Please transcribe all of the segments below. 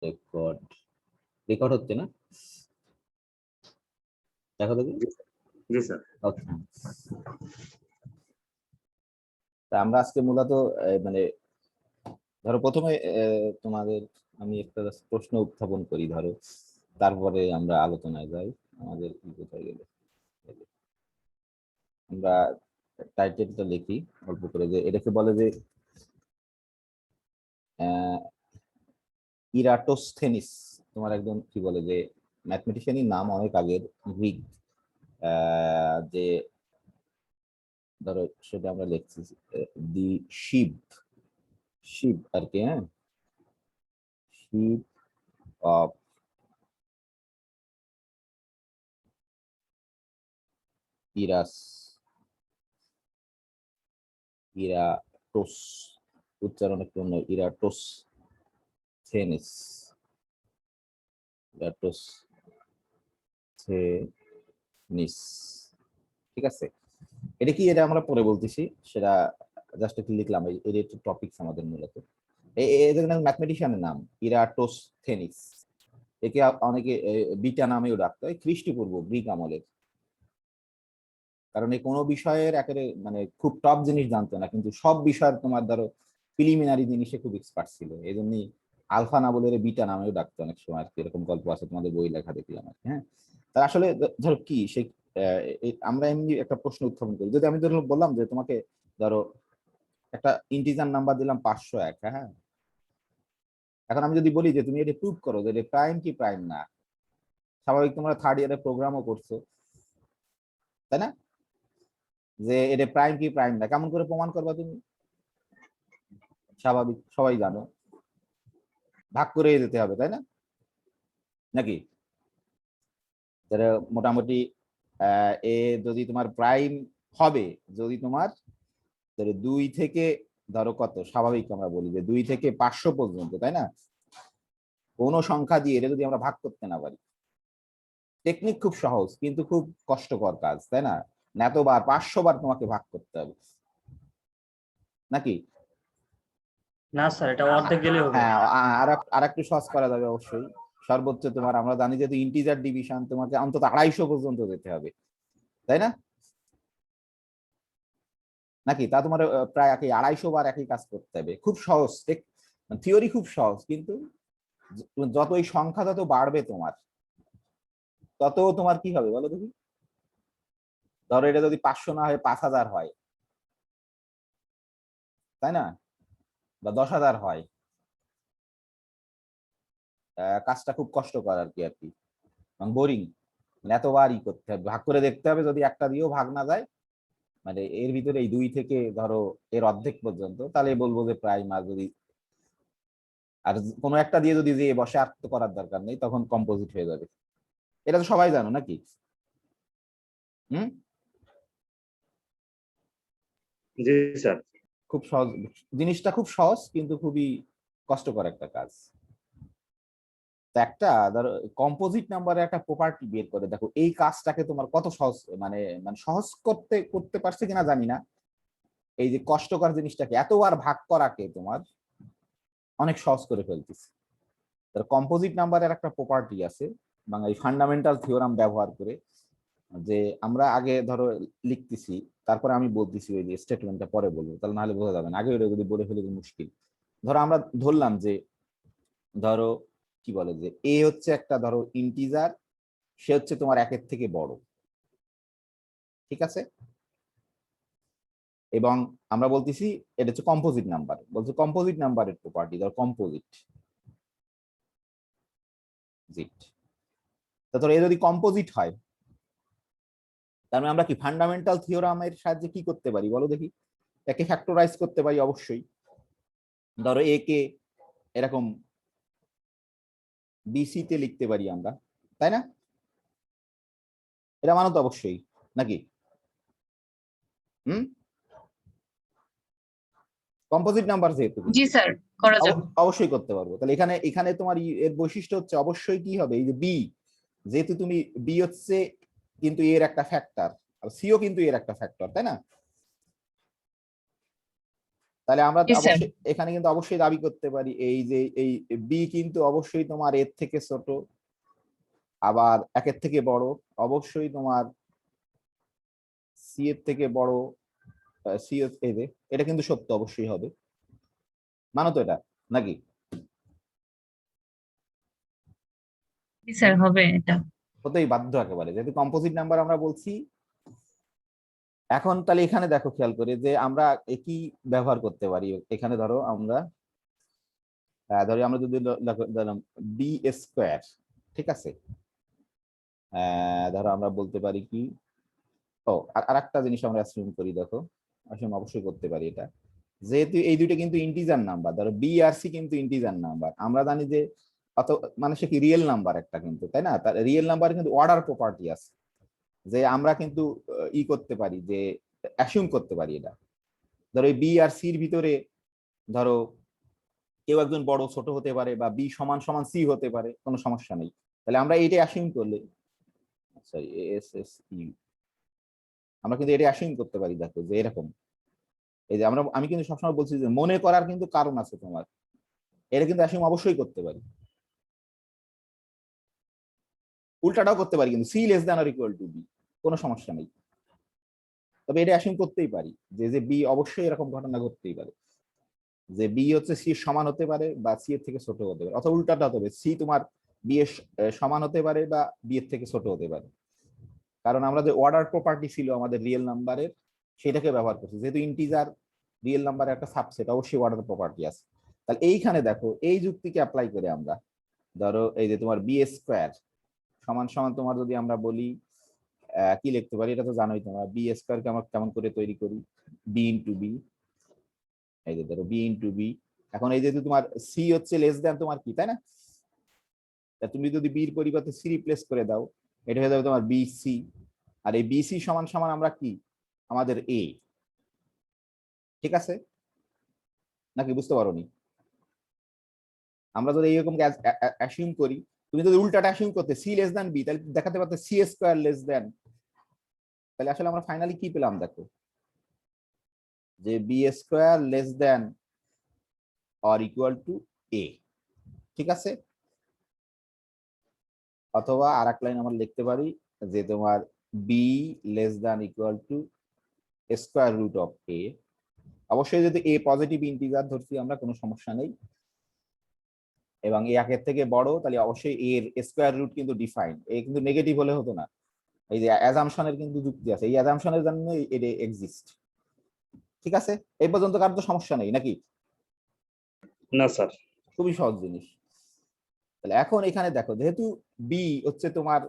Record record হচ্ছে না, দেখো দেখি। জি স্যার। ওকে, তা আমরা আজকে মূলত মানে ধরো প্রথমে তোমাদের আমি একটা প্রশ্ন উত্থাপন করি ধরো, তারপরে আমরা আলোচনায় যাই। আমাদের কি কোথায় গেলে, আমরা টাইটেলটা লিখি অল্প করে, যে এটাকে বলে যে ইরাটোস্থেনিস। তোমার একজন কি বলে যে ম্যাথমেটিশিয়ানই নাম, অনেক আগের গ্রিক, যে ধরো সেটা আমরা লিখছি দি শিব, শিব আর কি, হ্যাঁ, শিব অফ ইরাস, ইরাটোস, উচ্চারণ একটু অন্য, ইরাটোস থেনিস, ইরাটোস থেনিস, ঠিক আছে। এটা কি, এটা আমরা পরে বলতেছি, সেটা জাস্ট একটু লিখলাম, এই একটু টপিকস আমাদের মূলত। এদের ম্যাথমেটিশিয়ানের নাম ইরাটোস্থেনিস। একে অনেকে বিটা নামেও ডাকতো, খ্রিস্টপূর্ব গ্রিক আমলের। কারণ এই কোনো বিষয়ের একেবারে মানে খুব টপ জিনিস জানতো না, কিন্তু সব বিষয়ের তোমার ধরো প্রিলিমিনারি জিনিসে খুব এক্সপার্ট ছিল। এই জন্যই আলফা না বলে বিটা নামেও ডাকতো অনেক সময় আর কি, এরকম গল্প আছে তোমাদের বই লেখা দেখলাম আর কি, হ্যাঁ। তা আসলে ধরো কি সেই আমরা এমনি একটা প্রশ্ন উত্থাপন করি, যদি আমি ধরো বললাম যে তোমাকে ধরো একটা ইন্টিজার নাম্বার দিলাম 501, হ্যাঁ। এখন আমি যদি বলি যে তুমি এটা প্রুভ করো যে এটা প্রাইম কি প্রাইম না, স্বাভাবিক তোমরা থার্ড ইয়ারে প্রোগ্রামও করছো, তাই না, যে এটা প্রাইম কি প্রাইম না, কেমন করে প্রমাণ করবা তুমি? স্বাভাবিক, সবাই জানো, ভাগ করে দিতে হবে, তাই না, নাকি? মোটামুটি এ যদি তোমার প্রাইম হবে, যদি তোমার 2 থেকে ধরো কত, স্বাভাবিক আমরা বলি যে 2 থেকে 500 পর্যন্ত, তাই না, কোন সংখ্যা দিয়ে এটা যদি আমরা ভাগ করতে না পারি, টেকনিক খুব সহজ কিন্তু খুব কষ্টকর কাজ, তাই না, এতবার 500 বার তোমাকে ভাগ করতে হবে, নাকি? না স্যার, এটা অর্ধেক গেলে হবে। হ্যাঁ, আর একটু সহজ করা যাবে অবশ্যই। সর্বোচ্চ তোমার আমরা জানি যে ইন্টিজার ডিভিশন তোমাকে অন্তত 250 পর্যন্ত যেতে হবে, তাই না, নাকি? তা তোমার প্রায় একই 250 বার একই কাজ করতে হবে, খুব সহজ, থিওরি খুব সহজ, কিন্তু যত এই সংখ্যা তত বাড়বে তোমার, তত তোমার কি হবে বলো দেখি। ধরো এটা যদি 500 না হয় 5000 হয়, তাই না, বা 10,000 হয়, কাজটা খুব কষ্টকর আর কি, বোরিং, এতবার করতে হবে, ভাগ করে দেখতে হবে, যদি একটা দিয়েও ভাগ না যায়, মানে এর ভিতরে এই 2 থেকে ধরো এর অর্ধেক পর্যন্ত, তাহলে বলবো যে প্রাইম। আর যদি আর কোনো একটা দিয়ে যদি যে বসে, আর তো করার দরকার নেই, তখন কম্পোজিট হয়ে যাবে। এটা তো সবাই জানো নাকি? হুম, জি স্যার। খুব সহজ জিনিসটা, খুব সহজ কিন্তু খুবই কষ্টকর একটা কাজ। একটা ধরো কম্পোজিট নাম্বারের একটা প্রপার্টি বের করে দেখো, এই কাজটাকে তোমার কত সহজ, মানে মানে সহজ করতে করতে পারছে কিনা জানি না, এই যে কষ্টকর জিনিসটাকে এতবার ভাগ করাকে তোমার অনেক সহজ করে ফেলতেছে। কম্পোজিট নাম্বারের একটা প্রপার্টি আছে, এই ফান্ডামেন্টাল থিওরাম ব্যবহার করে, যে আমরা আগে ধরো লিখতেছি, তারপরে আমি বলতেছি, ওই যে স্টেটমেন্টটা পরে বলবো, তাহলে নাহলে বোঝা যাবে না, আগে ওটা যদি বলে ফেলে মুশকিল। ধরো আমরা ধরলাম যে ধরো কি বলে যে এ হচ্ছে একটা ধরো ইন্টিজার, সে হচ্ছে তোমার 1-এর থেকে বড়, ঠিক আছে, এবং আমরা বলতেছি এটা হচ্ছে কম্পোজিট নাম্বার, বলছে কম্পোজিট নাম্বারের প্রপার্টি ধরো কম্পোজিট জিট। তো ধরো এ যদি কম্পোজিট হয়, তার মানে আমরা কি ফান্ডামেন্টাল থিওরামের সাহায্যে কি করতে পারি বলো দেখি? একে ফ্যাক্টরাইজ করতে পারি অবশ্যই। ধরো এ কে এরকম বিসি তে লিখতে পারি আমরা, তাই না? এটা মানো তো অবশ্যই, নাকি? হুম, কম্পোজিট নাম্বার যেহেতু, জি স্যার, করা যাবে। অবশ্যই করতে পারবো। তাহলে এখানে এখানে তোমার এর বৈশিষ্ট্য হচ্ছে অবশ্যই কি হবে, এই যে বি, যেহেতু তুমি বি হচ্ছে কিন্তু এর একটা ফ্যাক্টর, সিও কিন্তু এর একটা ফ্যাক্টর, তাই না? তাহলে আমরা Yes, sir. অবশ্যই এখানে কিন্তু অবশ্যই দাবি করতে পারি এই যে এই বি কিন্তু অবশ্যই তোমার এর থেকে ছোট, আবার একের থেকে বড়, অবশ্যই তোমার সি এর থেকে বড়, সি এর থেকে, এটা কিন্তু সত্য অবশ্যই হবে, মানো তো এটা নাকি? Yes, sir, হবে এটা। হতেই বাধ্য একেবারে, যেহেতু কম্পোজিট নাম্বার আমরা বলছি। এখন তাহলে এখানে দেখো খেয়াল করে যে আমরা একই ব্যবহার করতে পারি। এখানে ধরো আমরা যদি ধরলাম বি স্কোয়ার, ঠিক আছে, ধরো আমরা বলতে পারি কি, ও আর একটা জিনিস আমরা অ্যাসিউম করি, দেখো অ্যাসিউম অবশ্যই করতে পারি এটা, যেহেতু এই দুইটা কিন্তু ইন্টিজার নাম্বার, ধরো বি আর সি কিন্তু ইন্টিজার নাম্বার, আমরা জানি যে অত মানে সে কি রিয়েল নাম্বার একটা কিন্তু, তাই না? তার রিয়েল নাম্বার কিন্তু অর্ডার প্রপার্টি আছে, যে আমরা কিন্তু ই করতে পারি, যে অ্যাসিউম করতে পারি এটা। ধরো বি আর সির ভিতরে ধরো কেউ একজন বড় ছোট হতে পারে, বা বি সমান সমান সি হতে পারে, কোনো সমস্যা নেই। তাহলে আমরা এইটা অ্যাসিউম করলে, সরি এস এস ইউ, আমরা কিন্তু এটা অ্যাসিউম করতে পারি, দেখো যে এরকম, এই যে আমি কিন্তু সবসময় বলছি যে মনে করার কিন্তু কারণ আছে তোমার, এটা কিন্তু অ্যাসিউম অবশ্যই করতে পারি। উল্টাটাও করতে পারি, কিন্তু c less than or equal to b, কোনো সমস্যা নেই। তবে এটা অ্যাসিউম করতেই পারি যে বি অবশ্যই এরকম ঘটনা ঘটতেই পারে, যে বি হচ্ছে সি এর সমান হতে পারে, বা সি এর থেকে ছোট হতে পারে, অথবা উল্টাটা হতে পারে, সি তোমার বি এর সমান হতে পারে, বা বি এর থেকে ছোট হতে পারে। কারণ আমরা যে অর্ডার প্রপার্টি ছিল আমাদের রিয়েল নাম্বারের, সেটাকে ব্যবহার করছি, যেহেতু ইন্টিজার রিয়েল নাম্বারের একটা সাবসেট, অবশ্যই অর্ডার প্রপার্টি আছে। তাহলে এইখানে দেখো এই যুক্তিকে অ্যাপ্লাই করে আমরা, ধরো এই যে তোমার বি স্কোয়ার সমান সমান তোমার, যদি আমরা বলি কি লিখতে পারি, এটা তো জানোই তোমরা, বি স্কোয়ার কে আমরা কেমন করে তৈরি করি, বি ইন্টু বি, এই যে ধরো বি ইন্টু বি। এখন এই যেহেতু তোমার সি হচ্ছে লেস দ্যান তোমার কি, তাই না? তুমি যদি বির পরিবর্তে সি রিপ্লেস করে দাও, এটা হয়ে যাবে তোমার বি সি, আর এই বি সি সমান সমান আমরা কি, আমাদের এ, ঠিক আছে নাকি? বুঝতে পারোনি? আমরা যদি এইরকম অ্যাসিউম করি, তুমি যদি উল্টাটা অ্যাসিউম করতে সি লেস দ্যান বি, তাহলে দেখাতে পারতে সি স্কোয়ার লেস দ্যান, তাহলে আসলে আমরা ফাইনালি কি পেলাম দেখো, যে B square less than or equal to A, ঠিক আছে? অথবা আর এক লাইন আমরা লিখতে পারি যে তোমার B less than equal to square root of A. অবশ্যই যদি এ পজিটিভ ইন্টিজার ধরছি আমরা, কোনো সমস্যা নেই, এবং এ একের থেকে বড়, তাহলে অবশ্যই এর স্কোয়ার রুট কিন্তু ডিফাইন, এ কিন্তু নেগেটিভ হলে হতো না। এই যে অ্যাজাম্পশনের কিন্তু যুক্তি আছে, এই অ্যাজাম্পশনের জন্য এটা এক্সিস্ট, ঠিক আছে? এই পর্যন্ত কার তো সমস্যা নেই নাকি? না স্যার। খুবই সহজ জিনিস। তাহলে এখন এখানে দেখো, যেহেতু বি হচ্ছে তোমার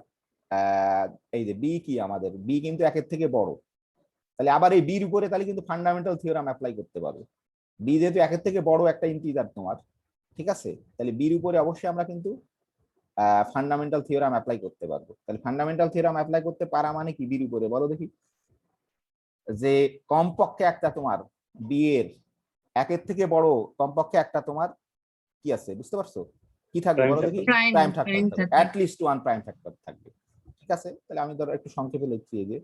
এই যে বি কি, আমাদের বি কিন্তু একের থেকে বড়, তাহলে আবার এই বির উপরে তাহলে কিন্তু ফান্ডামেন্টাল থিওরাম অ্যাপ্লাই করতে পারবে। বি যেহেতু একের থেকে বড় একটা ইন্টিজার তোমার, ঠিক আছে, তাহলে বির উপরে অবশ্যই আমরা কিন্তু ফান্ডামেন্টাল থিওরাম অ্যাপ্লাই করতে পারবো। তাহলে ফান্ডামেন্টাল থিওরাম অ্যাপ্লাই করতে পারা মানে কি, বির উপরে বলো দেখি, যে কমপক্ষে একটা তোমার বি এর একের থেকে বড় কমপক্ষে একটা তোমার কি আছে, বুঝতে পারছো? কি থাকবে বলো দেখি? প্রাইম ফ্যাক্টর থাকবে, at least one prime factor থাকবে, ঠিক আছে? তাহলে আমি ধরো একটু সংক্ষেপে লিখছি, এই যে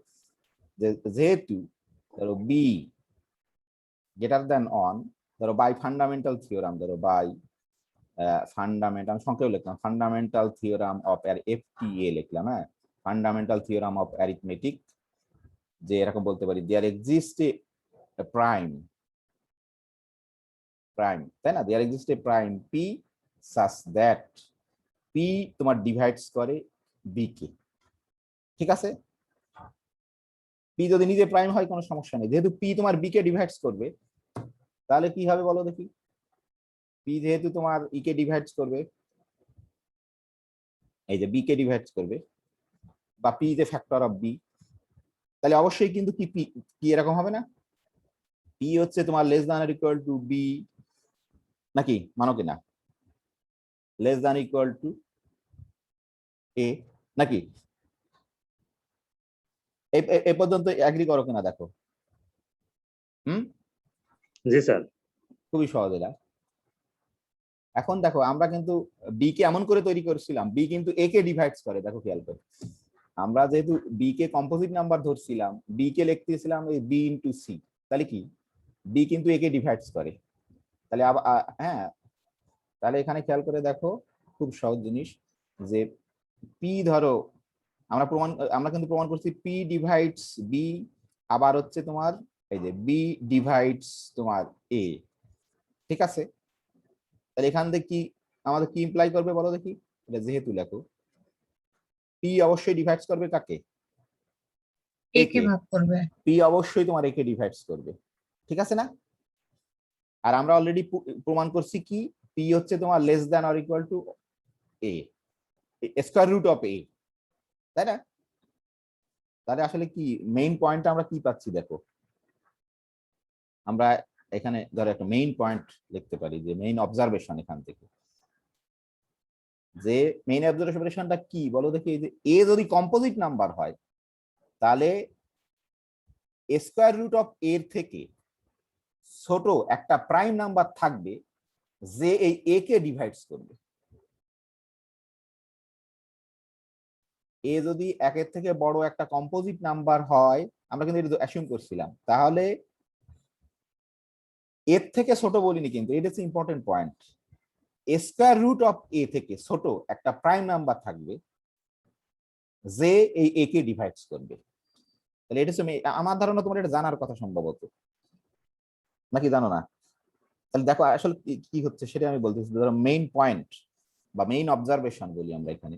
যেহেতু ধরো বি গ্রেটার দ্যান অন, ধরো বাই ফান্ডামেন্টাল থিওরাম, ধরো বাই ফান্ডামেন্টাল, আমি সংক্ষেপে লিখলাম ফান্ডামেন্টাল থিওরাম অফ এফটিএ লিখলাম, হ্যাঁ, ফান্ডামেন্টাল থিওরাম অফ অ্যারিথমেটিক, যে এরকম বলতে পারি দেয়ার এক্সিস্ট এ প্রাইম, তাই না? There exist a prime p such that p তোমার ডিভাইডস করে বি কে, ঠিক আছে? পি যদি নিজে প্রাইম হয় কোনো সমস্যা নেই, যেহেতু পি তোমার বি কে ডিভাইডস করবে, তাহলে কি হবে বলো দেখি? পি যেহেতু তোমার ই কে ডিভাইডস করবে, এই যে বি কে ডিভাইডস করবে, বা p is a factor of b, তাহলে অবশ্যই কিন্তু কি পি কি এরকম হবে না, পি হচ্ছে তোমার less than or equal to b, নাকি মানো কিনা? Less than equal to a, নাকি? এই পর্যন্ত এগ্রি করো কিনা দেখো? জি স্যার। খুবই সহজ এটা। এখন দেখো আমরা কিন্তু বি কে এমন করে তৈরি করেছিলাম, বি কিন্তু এ কে ডিভাইডস করে, দেখো খেয়াল করে, আমরা যেহেতু বি কে কম্পোজিট নাম্বার ধরছিলাম, বি কে লিখতেছিলাম এই বি ইন্টু সি, তাহলে কি বি কিন্তু এ কে ডিভাইডস করে, তাহলে হ্যাঁ, তাহলে এখানে খেয়াল করে দেখো খুব সহজ জিনিস, যে পি ধরো আমরা কিন্তু প্রমাণ করছি পি ডিভাইডস বি, আবার হচ্ছে তোমার এই যে বি ডিভাইডস তোমার এ, ঠিক আছে? তাহলে এখান থেকে কি আমাদের কি ইমপ্লাই করবে বলো দেখি, এটা যেহেতু লেখো পি অবশ্যই ডিভাইডস করবে কাকে, এ কে ভাগ করবে। পি অবশ্যই তোমার একে ডিভাইডস করবে, ঠিক আছে না? আর আমরা অলরেডি প্রমাণ করছি কি পি হচ্ছে তোমার less than or equal to A, square root of A, তাই না? তাহলে আসলে কি মেইন পয়েন্ট আমরা কি পাচ্ছি দেখো, আমরা এখানে ধরো একটা মেইন পয়েন্ট লিখতে পারি, যে মেইন অবজারভেশন এখান থেকে, যে মেইন অবজারভেশনটা কি বলো দেখি, এই যে এ যদি কম্পোজিট নাম্বার হয় তাহলে স্কয়ার রুট অফ এর থেকে ছোট একটা প্রাইম নাম্বার থাকবে যে এই এ কে ডিভাইডস করবে। এ যদি একের থেকে বড় একটা কম্পোজিট নাম্বার হয়, আমরা কিন্তু এটা অ্যাসিউম করছিলাম, তাহলে এর থেকে ছোট বলিনি, কিন্তু এটা হচ্ছে important point, square root of A থেকে ছোট একটা প্রাইম নাম্বার থাকবে যে এই এ কে ডিভাইডস করবে। তাহলে এটা হচ্ছে আমার ধারণা তোমার এটা জানার কথা সম্ভবত, নাকি জানো না? তাহলে দেখো আসলে কি হচ্ছে সেটা আমি বলতেছি, ধরো মেইন পয়েন্ট বা মেইন অবজারভেশন বলি আমরা এখানে,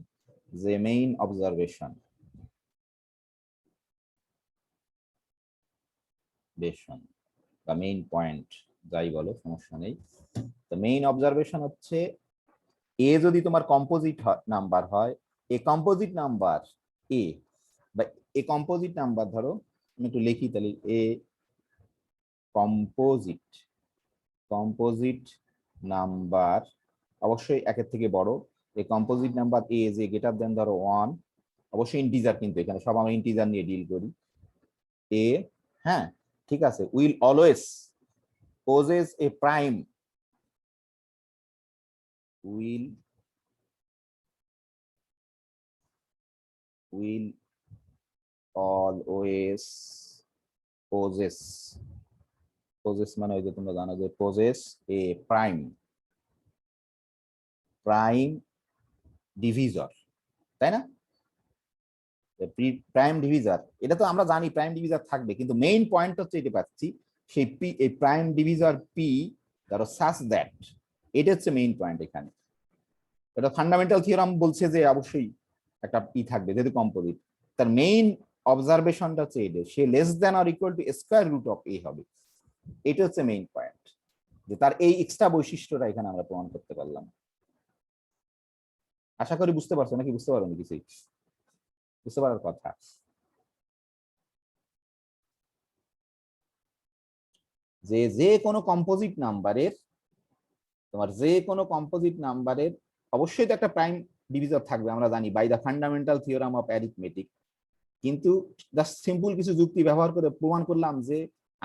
যে মেইন অবজারভেশন বা মেইন পয়েন্ট যাই বলো সমস্যা নেই, তো মেইন অবজারভেশন হচ্ছে এ যদি তোমার কম্পোজিট নাম্বার হয়, এ কম্পোজিট নাম্বার এ বা এ কম্পোজিট নাম্বার ধরো আমি একটু লিখি, তাহলে এ কম্পোজিট নাম্বার অবশ্যই একের থেকে বড়, এই কম্পোজিট নাম্বার এ যে গ্রেটার দেন ধরো 1, অবশ্যই ইন্টিজার, কিন্তু এখানে সব আমরা ইন্টিজার নিয়ে ডিল করি, এ, হ্যাঁ ঠিক আছে, will always possess a prime, will always possess মানে ওই যে তোমরা জানো যে possess a prime divisor, তাই না? প্রাইম ডিভিজার, এটা তো আমরা জানি প্রাইম ডিভিজার থাকবে, কিন্তু মেইন পয়েন্ট হচ্ছে এটা পাচ্ছি সেই পি, এই প্রাইম ডিভিজার পি ধরো সাচ দ্যাট, এটা হচ্ছে মেইন পয়েন্ট এখানে। এটা ফান্ডামেন্টাল থিওরাম বলছে যে অবশ্যই একটা পি থাকবে যেহেতু কম্পোজিট, তার মেইন অবজারভেশনটা হচ্ছে এটা, সে less than or equal to square root of A হবে, এটা হচ্ছে মেইন পয়েন্ট, যে তার এই এক্সট্রা বৈশিষ্ট্যটা এখানে আমরা প্রমাণ করতে পারলাম। আশা করি বুঝতে পারছো, নাকি বুঝতে পারো কিছুই? বুঝতে পারার কথা। যে যে কোনো কম্পোজিট নাম্বারের অবশ্যই তো একটা প্রাইম ডিভিজর থাকবে, আমরা জানি by the fundamental theorem of arithmetic, কিন্তু জাস্ট সিম্পল কিছু যুক্তি ব্যবহার করে প্রমাণ করলাম যে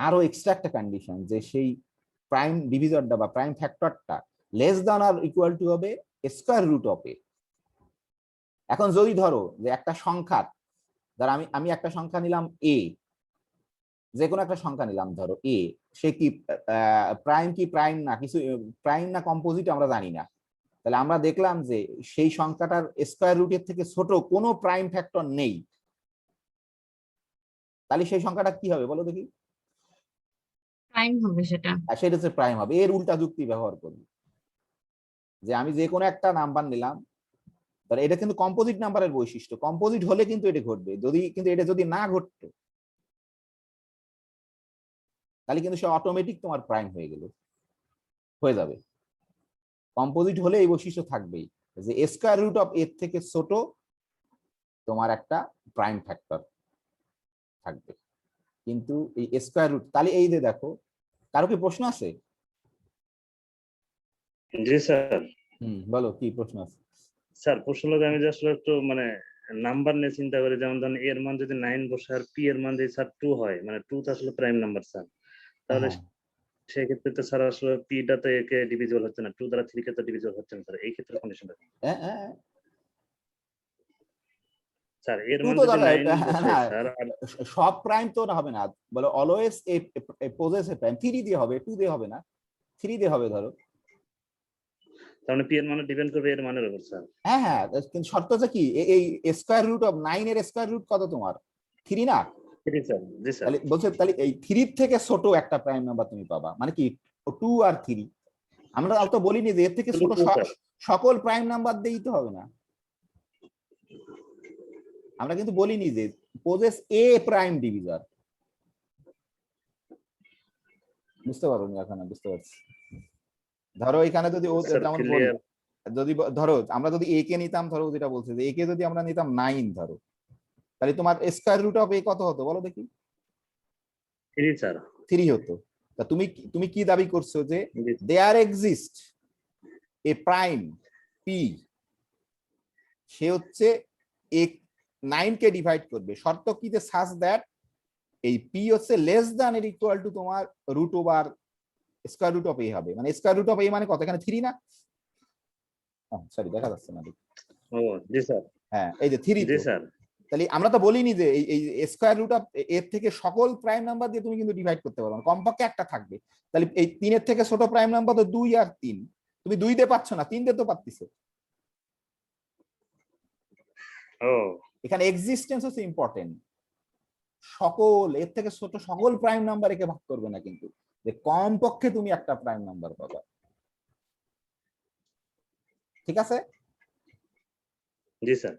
আরো এক্সট্রা একটা কন্ডিশন, যে সেই প্রাইম ডিভিজরটা বা প্রাইম ফ্যাক্টরটা less than R equal to হবে স্কয়ার রুট অফ এ। এখন যদি ধরো যে একটা সংখ্যার, ধর আমি একটা সংখ্যা নিলাম এ, যে কোনো একটা সংখ্যা নিলাম ধরো এ, সে কি প্রাইম না, কিছু প্রাইম না কম্পোজিট আমরা জানি না, তাহলে আমরা দেখলাম যে সেই সংখ্যাটার স্কয়ার রুটের থেকে ছোট কোনো প্রাইম ফ্যাক্টর নেই, তাহলে সেই সংখ্যাটা কি হবে বলো দেখি? প্রাইম হবে সেটা। সেটা হচ্ছে প্রাইম হবে। এর উল্টা যুক্তি ব্যবহার করবি, যে আমি যে কোনো একটা নাম্বার নিলাম, তাহলে এটা কিন্তু কম্পোজিট নাম্বারের বৈশিষ্ট্য, কম্পোজিট হলে কিন্তু এটা ঘটবে, কিন্তু এটা যদি না ঘটতো তাহলে কিন্তু সে অটোমেটিক তোমার প্রাইম হয়ে যাবে। কম্পোজিট হলে এই বৈশিষ্ট্য থাকবেই, যে স্কয়ার রুট অফ এর থেকে ছোট তোমার একটা প্রাইম ফ্যাক্টর থাকবে, কিন্তু এই স্কয়ার রুট, তাহলে এই যে দেখো, কারো কি প্রশ্ন আছে? জি স্যার। বলো কি প্রশ্ন আছে? স্যার প্রশ্ন হলো আমি যে আসলে একটু মানে নাম্বার নিয়ে চিন্তা করি, যেমন ধরেন এর মান যদি 9 বসে আর পি এর মান যদি স্যার 2 হয়, মানে 2 তো আসলে প্রাইম নাম্বার স্যার, তাহলে সেক্ষেত্রে তো স্যার আসলে পিটা তো একে ডিভিজিবল হচ্ছে না, 2 দ্বারা 3 কে তো ডিভিজিবল হচ্ছে না স্যার, এই ক্ষেত্রে কন্ডিশনটা স্যার এর টু মান তো যদি ধরো 9 বসে না, স্যার, আর সব প্রাইম তো হবে না, বলো always a possess a prime, 3 দিয়ে হবে, 2 দিয়ে হবে না, 3 দিয়ে হবে ধরো। তার মানে পি এর মানে ডিপেন্ড করবে এর মানের উপর স্যার। হ্যাঁ হ্যাঁ, কিন্তু শর্ত হচ্ছে কি, এই স্কয়ার রুট অফ 9 এর স্কয়ার রুট কত তোমার? 3 না? ঠিক স্যার, জি স্যার। তাহলে বলছে তাহলে এই 3 থেকে ছোট একটা প্রাইম নাম্বার তুমি পাবা, মানে কি 2 আর 3। আমরা তো বলিনি যে এর থেকে ছোট স্যার সকল প্রাইম নাম্বার দিয়েই তো হবে না, আমরা কিন্তু বলিনি যে পজেস এ প্রাইম ডিভিজর। বুঝতে পারো নি এখন? বুঝতে পারছি। ধরো এখানে যদি ও স্যার যেমন বল, ক্লিয়ার। যদি ধরো আমরা যদি এ কে নিতাম, ধরো যেটা বলছে যে এ কে যদি আমরা নিতাম 9 ধরো, তাহলে তোমার স্কয়ার রুট অফ এ কত হতো বলো দেখি? 3 স্যার। 3 হতো। তা তুমি তুমি কি দাবি করছো যে জি there exist a prime P, সে হচ্ছে এ 9 কে ডিভাইড করবে, শর্ত কি যে সাজ দ্যাট এই পি হচ্ছে লেস দ্যান এর ইকুয়াল টু তোমার root over square root of A হবে, মানে স্কয়ার রুট অফ এ মানে কত? এখানে 3 না? সরি দেখা যাচ্ছে না। ও জি স্যার। হ্যাঁ এই যে 3 জি তো, স্যার। তাহলে আমরা তো বলিনি যে এই স্কয়ার রুট অফ এর থেকে সকল প্রাইম নাম্বার দিয়ে তুমি কিন্তু ডিভাইড করতে পারবে না, কমপক্ষে একটা থাকবে। তাহলে এই 3 এর থেকে ছোট প্রাইম নাম্বার তো 2 আর 3, তুমি 2 দিয়ে পাচ্ছ না, 3 দিয়ে তো পাচ্ছিস। ও এখানে এক্সিস্টেন্স হচ্ছে ইম্পর্টেন্ট, সকল এর থেকে ছোট সকল প্রাইম নাম্বার একে ভাগ করবে না, কিন্তু যে কমপক্ষে তুমি একটা প্রাইম নাম্বার পাবা। ঠিক আছে? জি স্যার।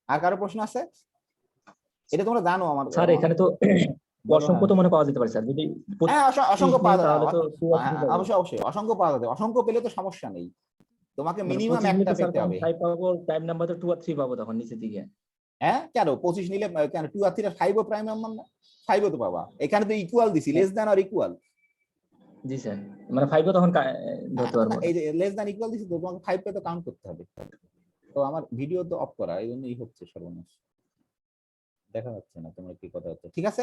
আর কারো প্রশ্ন আছে? এটা তোমরা জানো আমার স্যার এখানে তো বলো। অসংখ্য তো মনে পাওয়া যেতে পারে স্যার, যদি হ্যাঁ, 25 অসংখ্য নেই পাওয়া যাবে, তাহলে তো 2 আর 3 পাবো। অবশ্যই অবশ্যই অসংখ্য পাওয়া যাবে, অসংখ্য পেলে তো সমস্যা নেই, তোমাকে মানে মিনিমাম 25 নিলে একটা তো স্যার পেতে তখন হবে। 5 পাবো, টাইম নাম্বার তো 2 আর 3 পাবো তখন নিচের দিকে। হ্যাঁ কেন 25 নিলে কেন 2 আর 3 আর 5 ও প্রাইম নাম্বার না? 5 ও তো পাবা, এখানে তো ইকুয়াল দিছি, লেস দ্যান আর ইকুয়াল। জি স্যার, মানে 5 ও তখন ধরতে পারবো। এই যে লেস দ্যান ইকুয়াল দিছি তো, তোমাকে 5 কে তো কাউন্ট করতে হবে। তো আমার ভিডিও তো অফ করা, এই জন্যই হচ্ছে সর্বনাশ, দেখা যাচ্ছে না তোমার কি কথা হচ্ছে। ঠিক আছে,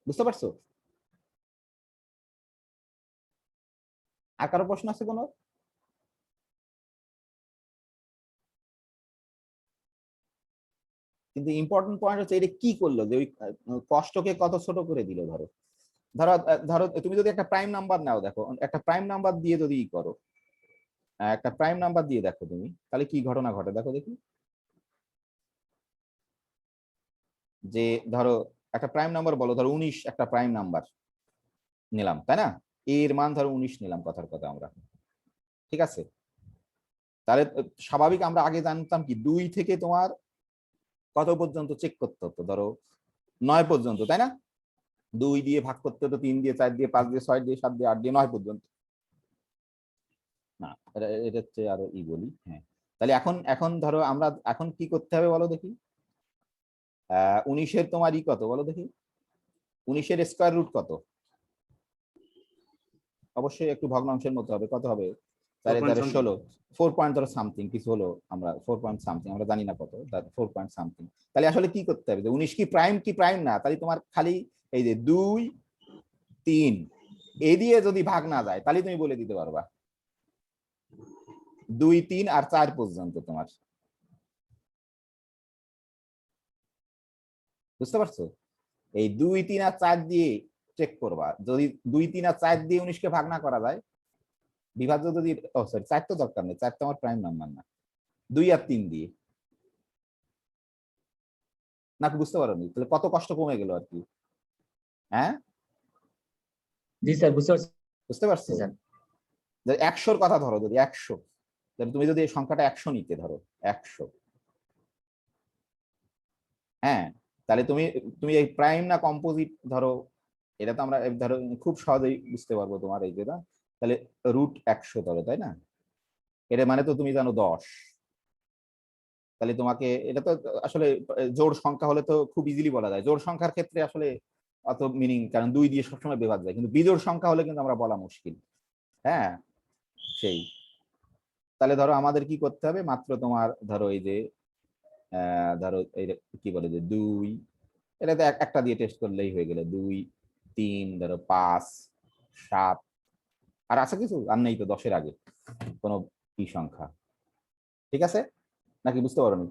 বুঝতে পারছো? আর কারো প্রশ্ন আছে কোনো? কিন্তু ইম্পর্টেন্ট পয়েন্ট হচ্ছে এটা কি করলো, যে ওই কষ্টকে কত ছোট করে দিল। ধরো ধরো ধরো তুমি যদি একটা প্রাইম নাম্বার নাও, দেখো একটা প্রাইম নাম্বার দিয়ে যদি ই করো, একটা প্রাইম নাম্বার দিয়ে দেখো তুমি, তাহলে কি ঘটনা ঘটে দেখো দেখি। যে ধরো একটা প্রাইম নাম্বার বলো, ধরো 19 একটা প্রাইম নাম্বার নিলাম, তাই না? এর মান ধরো 19 নিলাম, কথার কথা আমরা। ঠিক আছে, তাহলে স্বাভাবিক আমরা আগে জানতাম কি 2 থেকে তোমার কত পর্যন্ত চেক করতে হতো, ধরো 9 পর্যন্ত, তাই না? 2 দিয়ে ভাগ করতে হতো, 3 দিয়ে, 4 দিয়ে, 5 দিয়ে, 6 দিয়ে, 7 দিয়ে, 8 দিয়ে, 9 পর্যন্ত। না এটা হচ্ছে আরো ই বলি, হ্যাঁ। তাহলে এখন এখন ধরো আমরা এখন কি করতে হবে বলো দেখি। 19-এর তোমার ই কত বলো দেখি, 19-এর স্কয়ার রুট কত? অবশ্যই একটু ভগ্নাংশের মতো হবে, কত হবে? 4 4 4 16, 4 পয়েন্ট ধরো সামথিং কিছু হলো, আমরা 4 পয়েন্ট সামথিং, আমরা জানি না কত, 4 পয়েন্ট সামথিং। তাহলে আসলে কি করতে হবে, যে 19 কি প্রাইম না? তাহলে তোমার খালি এই যে 2 3 এই দিয়ে যদি ভাগ না যায়, তাহলে তুমি বলে দিতে পারবা 2 3 আর 4 পর্যন্ত তোমার। বুঝতে পারছো? এই 2 3 আর 4 দিয়ে চেক করবা, যদি 2 3 আর 4 দিয়ে 19 কে ভাগ না করা যায়, বিভাজ্য যদি, ও সরি 4 তো দরকার নেই, 4 তো আমার প্রাইম নাম্বার না, 2 আর 3 দিয়ে। না বুঝতে পারোনি? তাহলে কত কষ্ট কমে গেল আর কি। হ্যাঁ জি স্যার, বুঝতে পারছি বুঝতে পারছো? স্যার। 100-র কথা ধরো, যদি 100, তাহলে তুমি যদি এই সংখ্যাটা 100 নিতে ধরো 100, হ্যাঁ, তাহলে তুমি তুমি এই প্রাইম না কম্পোজিট ধরো, এটা তো আমরা ধরো খুব সহজেই বুঝতে পারবো তোমার এই যেটা। তাহলে রুট 100 ধরো, তাই না? এটা মানে তো তুমি জানো 10। তাহলে তোমাকে এটা তো আসলে জোড় সংখ্যা হলে তো খুব ইজিলি বলা যায়, জোড় সংখ্যার ক্ষেত্রে আসলে অত মিনিং, কারণ 2 দিয়ে সবসময় বিভাগ যায়, কিন্তু বিজোড় সংখ্যা হলে কিন্তু আমরা বলা মুশকিল। হ্যাঁ সেই, তাহলে ধরো আমাদের কি করতে হবে, মাত্র তোমার ধরো এই যে ধরো এই কি বলে যে 2, এটা তো একটা দিয়ে টেস্ট করলেই হয়ে গেল, 2 3 ধরো 5 7, আর আছে কিছু আর নেই তো 10-এর আগে কোনো কি সংখ্যা? ঠিক আছে, নাকি বুঝতে পারোনি?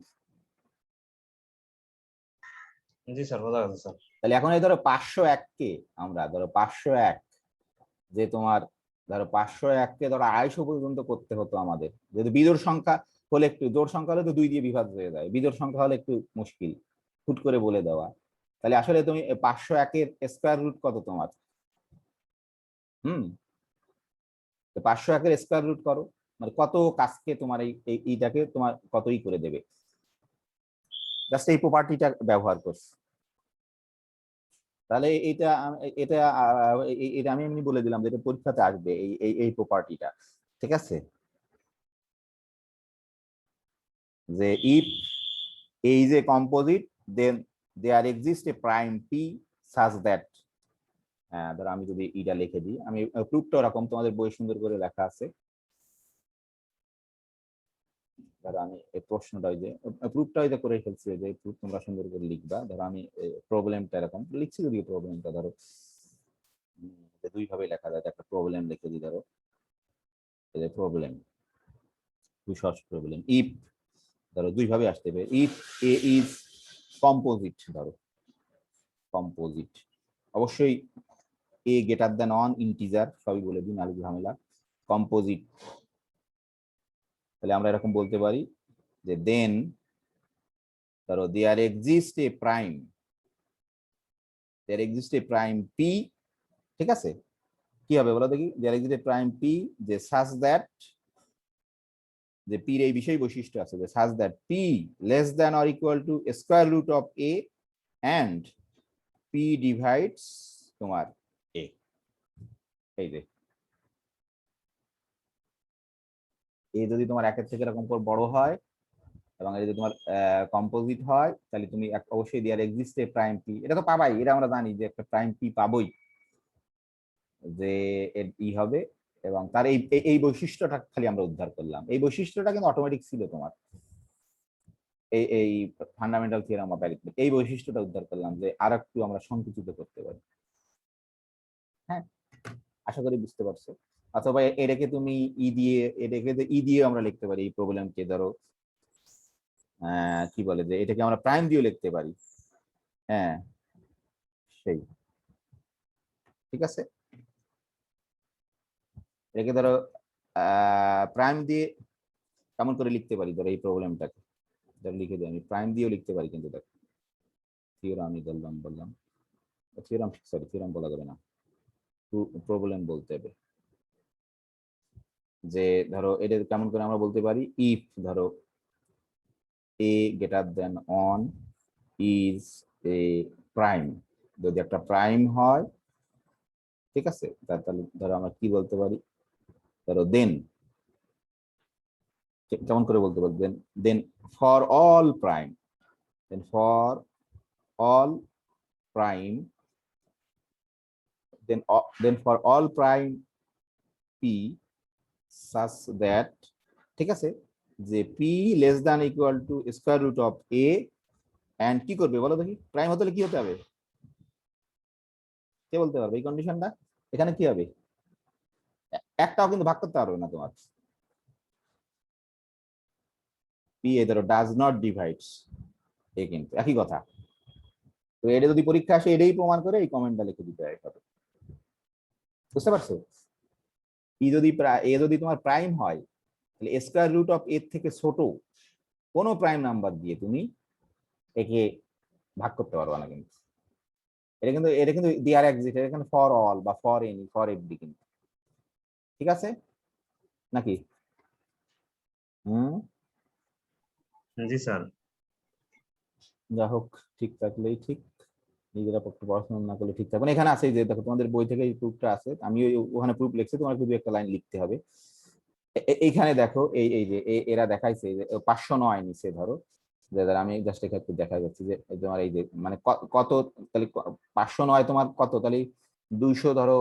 জি স্যার, বোঝা গেছে স্যার। তাহলে এখন এই ধরো 501 কে আমরা ধরো 501 যে তোমার ধরো 501 কে ধরো 250 পর্যন্ত করতে হতো আমাদের, যদি বিজোড় সংখ্যা হলে একটু, জোড় সংখ্যা হলে তো 2 দিয়ে বিভাজ্য হয়ে যায়, বিজোড় সংখ্যা হলে একটু মুশকিল হুট করে বলে দেওয়া। তাহলে আসলে তুমি 501 এর স্কয়ার রুট কত তোমার? হুম, 501 এর স্কয়ার রুট করো, মানে কত কাজকে তোমার এইটাকে তোমার কতই করে দেবে, জাস্ট এই প্রপার্টিটা ব্যবহার করছি। তাহলে এটা এটা এটা আমি এমনি বলে দিলাম যে এটা পরীক্ষাতে আসবে এই এই এই প্রপার্টিটা, ঠিক আছে? যে if a is a composite then there exists a prime p such that, ধরো আমি যদি এটা লিখে দিই, আমি প্রুফটা ওরকম তোমাদের বই সুন্দর করে লেখা আছে, ধরো আমি এই প্রশ্নটা ওই যে প্রুফটা ওই যে করে ফেলছি, যে প্রুফ তোমরা সুন্দর করে লিখবা। ধরো আমি প্রবলেমটা এরকম লিখছি, যদি প্রবলেমটা ধরো দুই ভাবে লেখা যায়, একটা প্রবলেম লিখে দিই, ধরো এই যে প্রবলেম, দুই সহজ প্রবলেম। ইফ ধরো দুই ভাবে আসতে পারে, ইফ এ ইজ কম্পোজিট, ধরো কম্পোজিট, অবশ্যই এ গ্রেটার দেন অন, ইন্টিজার, সবই বলে দিন, আলু ঝামেলা, কম্পোজিট। তাহলে আমরা এরকম বলতে পারি যে দেন ধরো there exist a prime, there exist a prime p, ঠিক আছে? কি হবে বলো দেখি, there exist a prime p যে সাচ দ্যাট, যে পির এই বিষয় বৈশিষ্ট্য আছে যে such that p less than or equal to square root of a and p divides তোমার এ। এই যে এ যদি তোমার একের থেকে এরকম করে বড় হয় এবং যদি তোমার কম্পোজিট হয়, তাহলে তুমি অবশ্যই there exist a prime p, এটা তো পাবাই, এটা আমরা জানি যে একটা প্রাইম পি পাবোই, যে এর ই হবে, এবং তার এই এই বৈশিষ্ট্যটা খালি আমরা উদ্ধার করলাম। এই বৈশিষ্ট্যটা কিন্তু অটোমেটিক ছিল তোমার এই এই ফান্ডামেন্টাল থিওরাম অফ অ্যারিথমেটিক, এই বৈশিষ্ট্যটা উদ্ধার করলাম যে আর একটু আমরা সংকুচিত করতে পারি। হ্যাঁ, আশা করি বুঝতে পারছো। অথবা এটাকে তুমি ই দিয়ে, এটাকে ই দিয়ে আমরা লিখতে পারি, এই প্রবলেমকে ধরো কি বলে যে এটাকে আমরা প্রাইম দিয়ে লিখতে পারি। হ্যাঁ সেই, ঠিক আছে, এটাকে ধরো প্রাইম দিয়ে কেমন করে লিখতে পারি, ধরো এই প্রবলেমটাকে ধরো লিখে দিই আমি, প্রাইম দিয়েও লিখতে পারি, কিন্তু দেখো থিওরাম আমি বললাম থিওরাম, সরি থিওরাম বলা যাবে না, প্রবলেম বলতে হবে। যে ধরো এটা কেমন করে আমরা বলতে পারি, ইফ ধরো A greater than one is a prime, যদি একটা প্রাইম হয়, ঠিক আছে, তাহলে ধরো আমরা কি বলতে পারি, ধরো দেন কেমন করে বলতে পারি, then then for all prime, then for all prime, then for all prime P such that, ঠিক আছে, যে P less than equal to square root of A and কি করবে বলো দেখি, প্রাইম হতে হলে কি হতে হবে, কে বলতে পারবে এই কন্ডিশনটা? এখানে কি হবে, একটাও কিন্তু ভাগ করতে পারবে না তোমার, পি এ ধরো ডাজ নট ডিভাইডস এ, কিন্তু একই কথা। তো এটা যদি পরীক্ষা আসে এটাই প্রমাণ করে, এই কমেন্টটা লিখে দিতে হবে, বুঝতে পারছো? পি যদি এ যদি তোমার প্রাইম হয়, তাহলে স্কয়ার রুট অফ এর থেকে ছোট কোনো প্রাইম নাম্বার দিয়ে তুমি একে ভাগ করতে পারবে না, কিন্তু এটা কিন্তু দেয়ার এক্সিস্ট, এটা কিন্তু ফর অল বা ফর এনি, ফর এভরি, কিন্তু ঠিক আছে নাকি? হুম, জি স্যার। যা হোক, ঠিক থাকলেই ঠিক, নিজেরা পক্ষে পড়াশোনা না করলে ঠিক থাকবে না। এখানে আছে যে দেখো তোমাদের বই থেকে এই প্রুফটা আছে, আমি ওখানে প্রুফ লিখছি, তোমার শুধু একটা লাইন লিখতে হবে। এইখানে দেখো এই এই যে এরা দেখাইছে যে 509 নিচে, ধরো যে আমি জাস্ট এখানে একটু দেখা যাচ্ছে যে তোমার এই যে মানে কত, তাহলে 509 তোমার কত, তাহলে 200 ধরো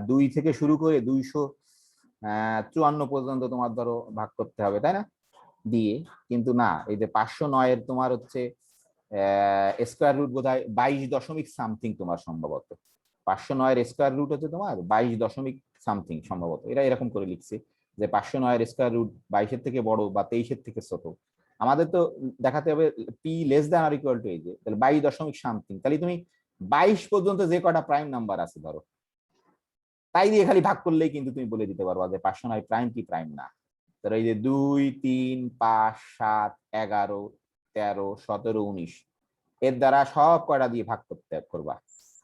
2 থেকে শুরু করে 254 পর্যন্ত তোমার ধরো ভাগ করতে হবে, তাই না, দিয়ে, কিন্তু না, এই যে 509 এর তোমার হচ্ছে স্কোয়ার রুট বোধ হয় 22 দশমিক সামথিং তোমার সম্ভবত, 509 এর স্কোয়ার রুট হচ্ছে তোমার 22 দশমিক সামথিং সম্ভবত, এরা এরকম করে লিখছে। যে 509 স্কয়ার রুট 22 থেকে বড় বা 23 থেকে ছোট, আমাদের তো দেখাতে হবে p less than R equal to এই যে তাহলে 22 সামথিং, তাহলে তুমি 22 পর্যন্ত যে কটা প্রাইম নাম্বার আছে ধরো তাই দিয়ে খালি ভাগ করলেই কিন্তু তুমি বলে দিতে পারবা যে 509 প্রাইম কি প্রাইম না। তাহলে এই যে 2 3 5 7 11 13 17 19 এর দ্বারা সব কয়টা দিয়ে ভাগ করতে করবা।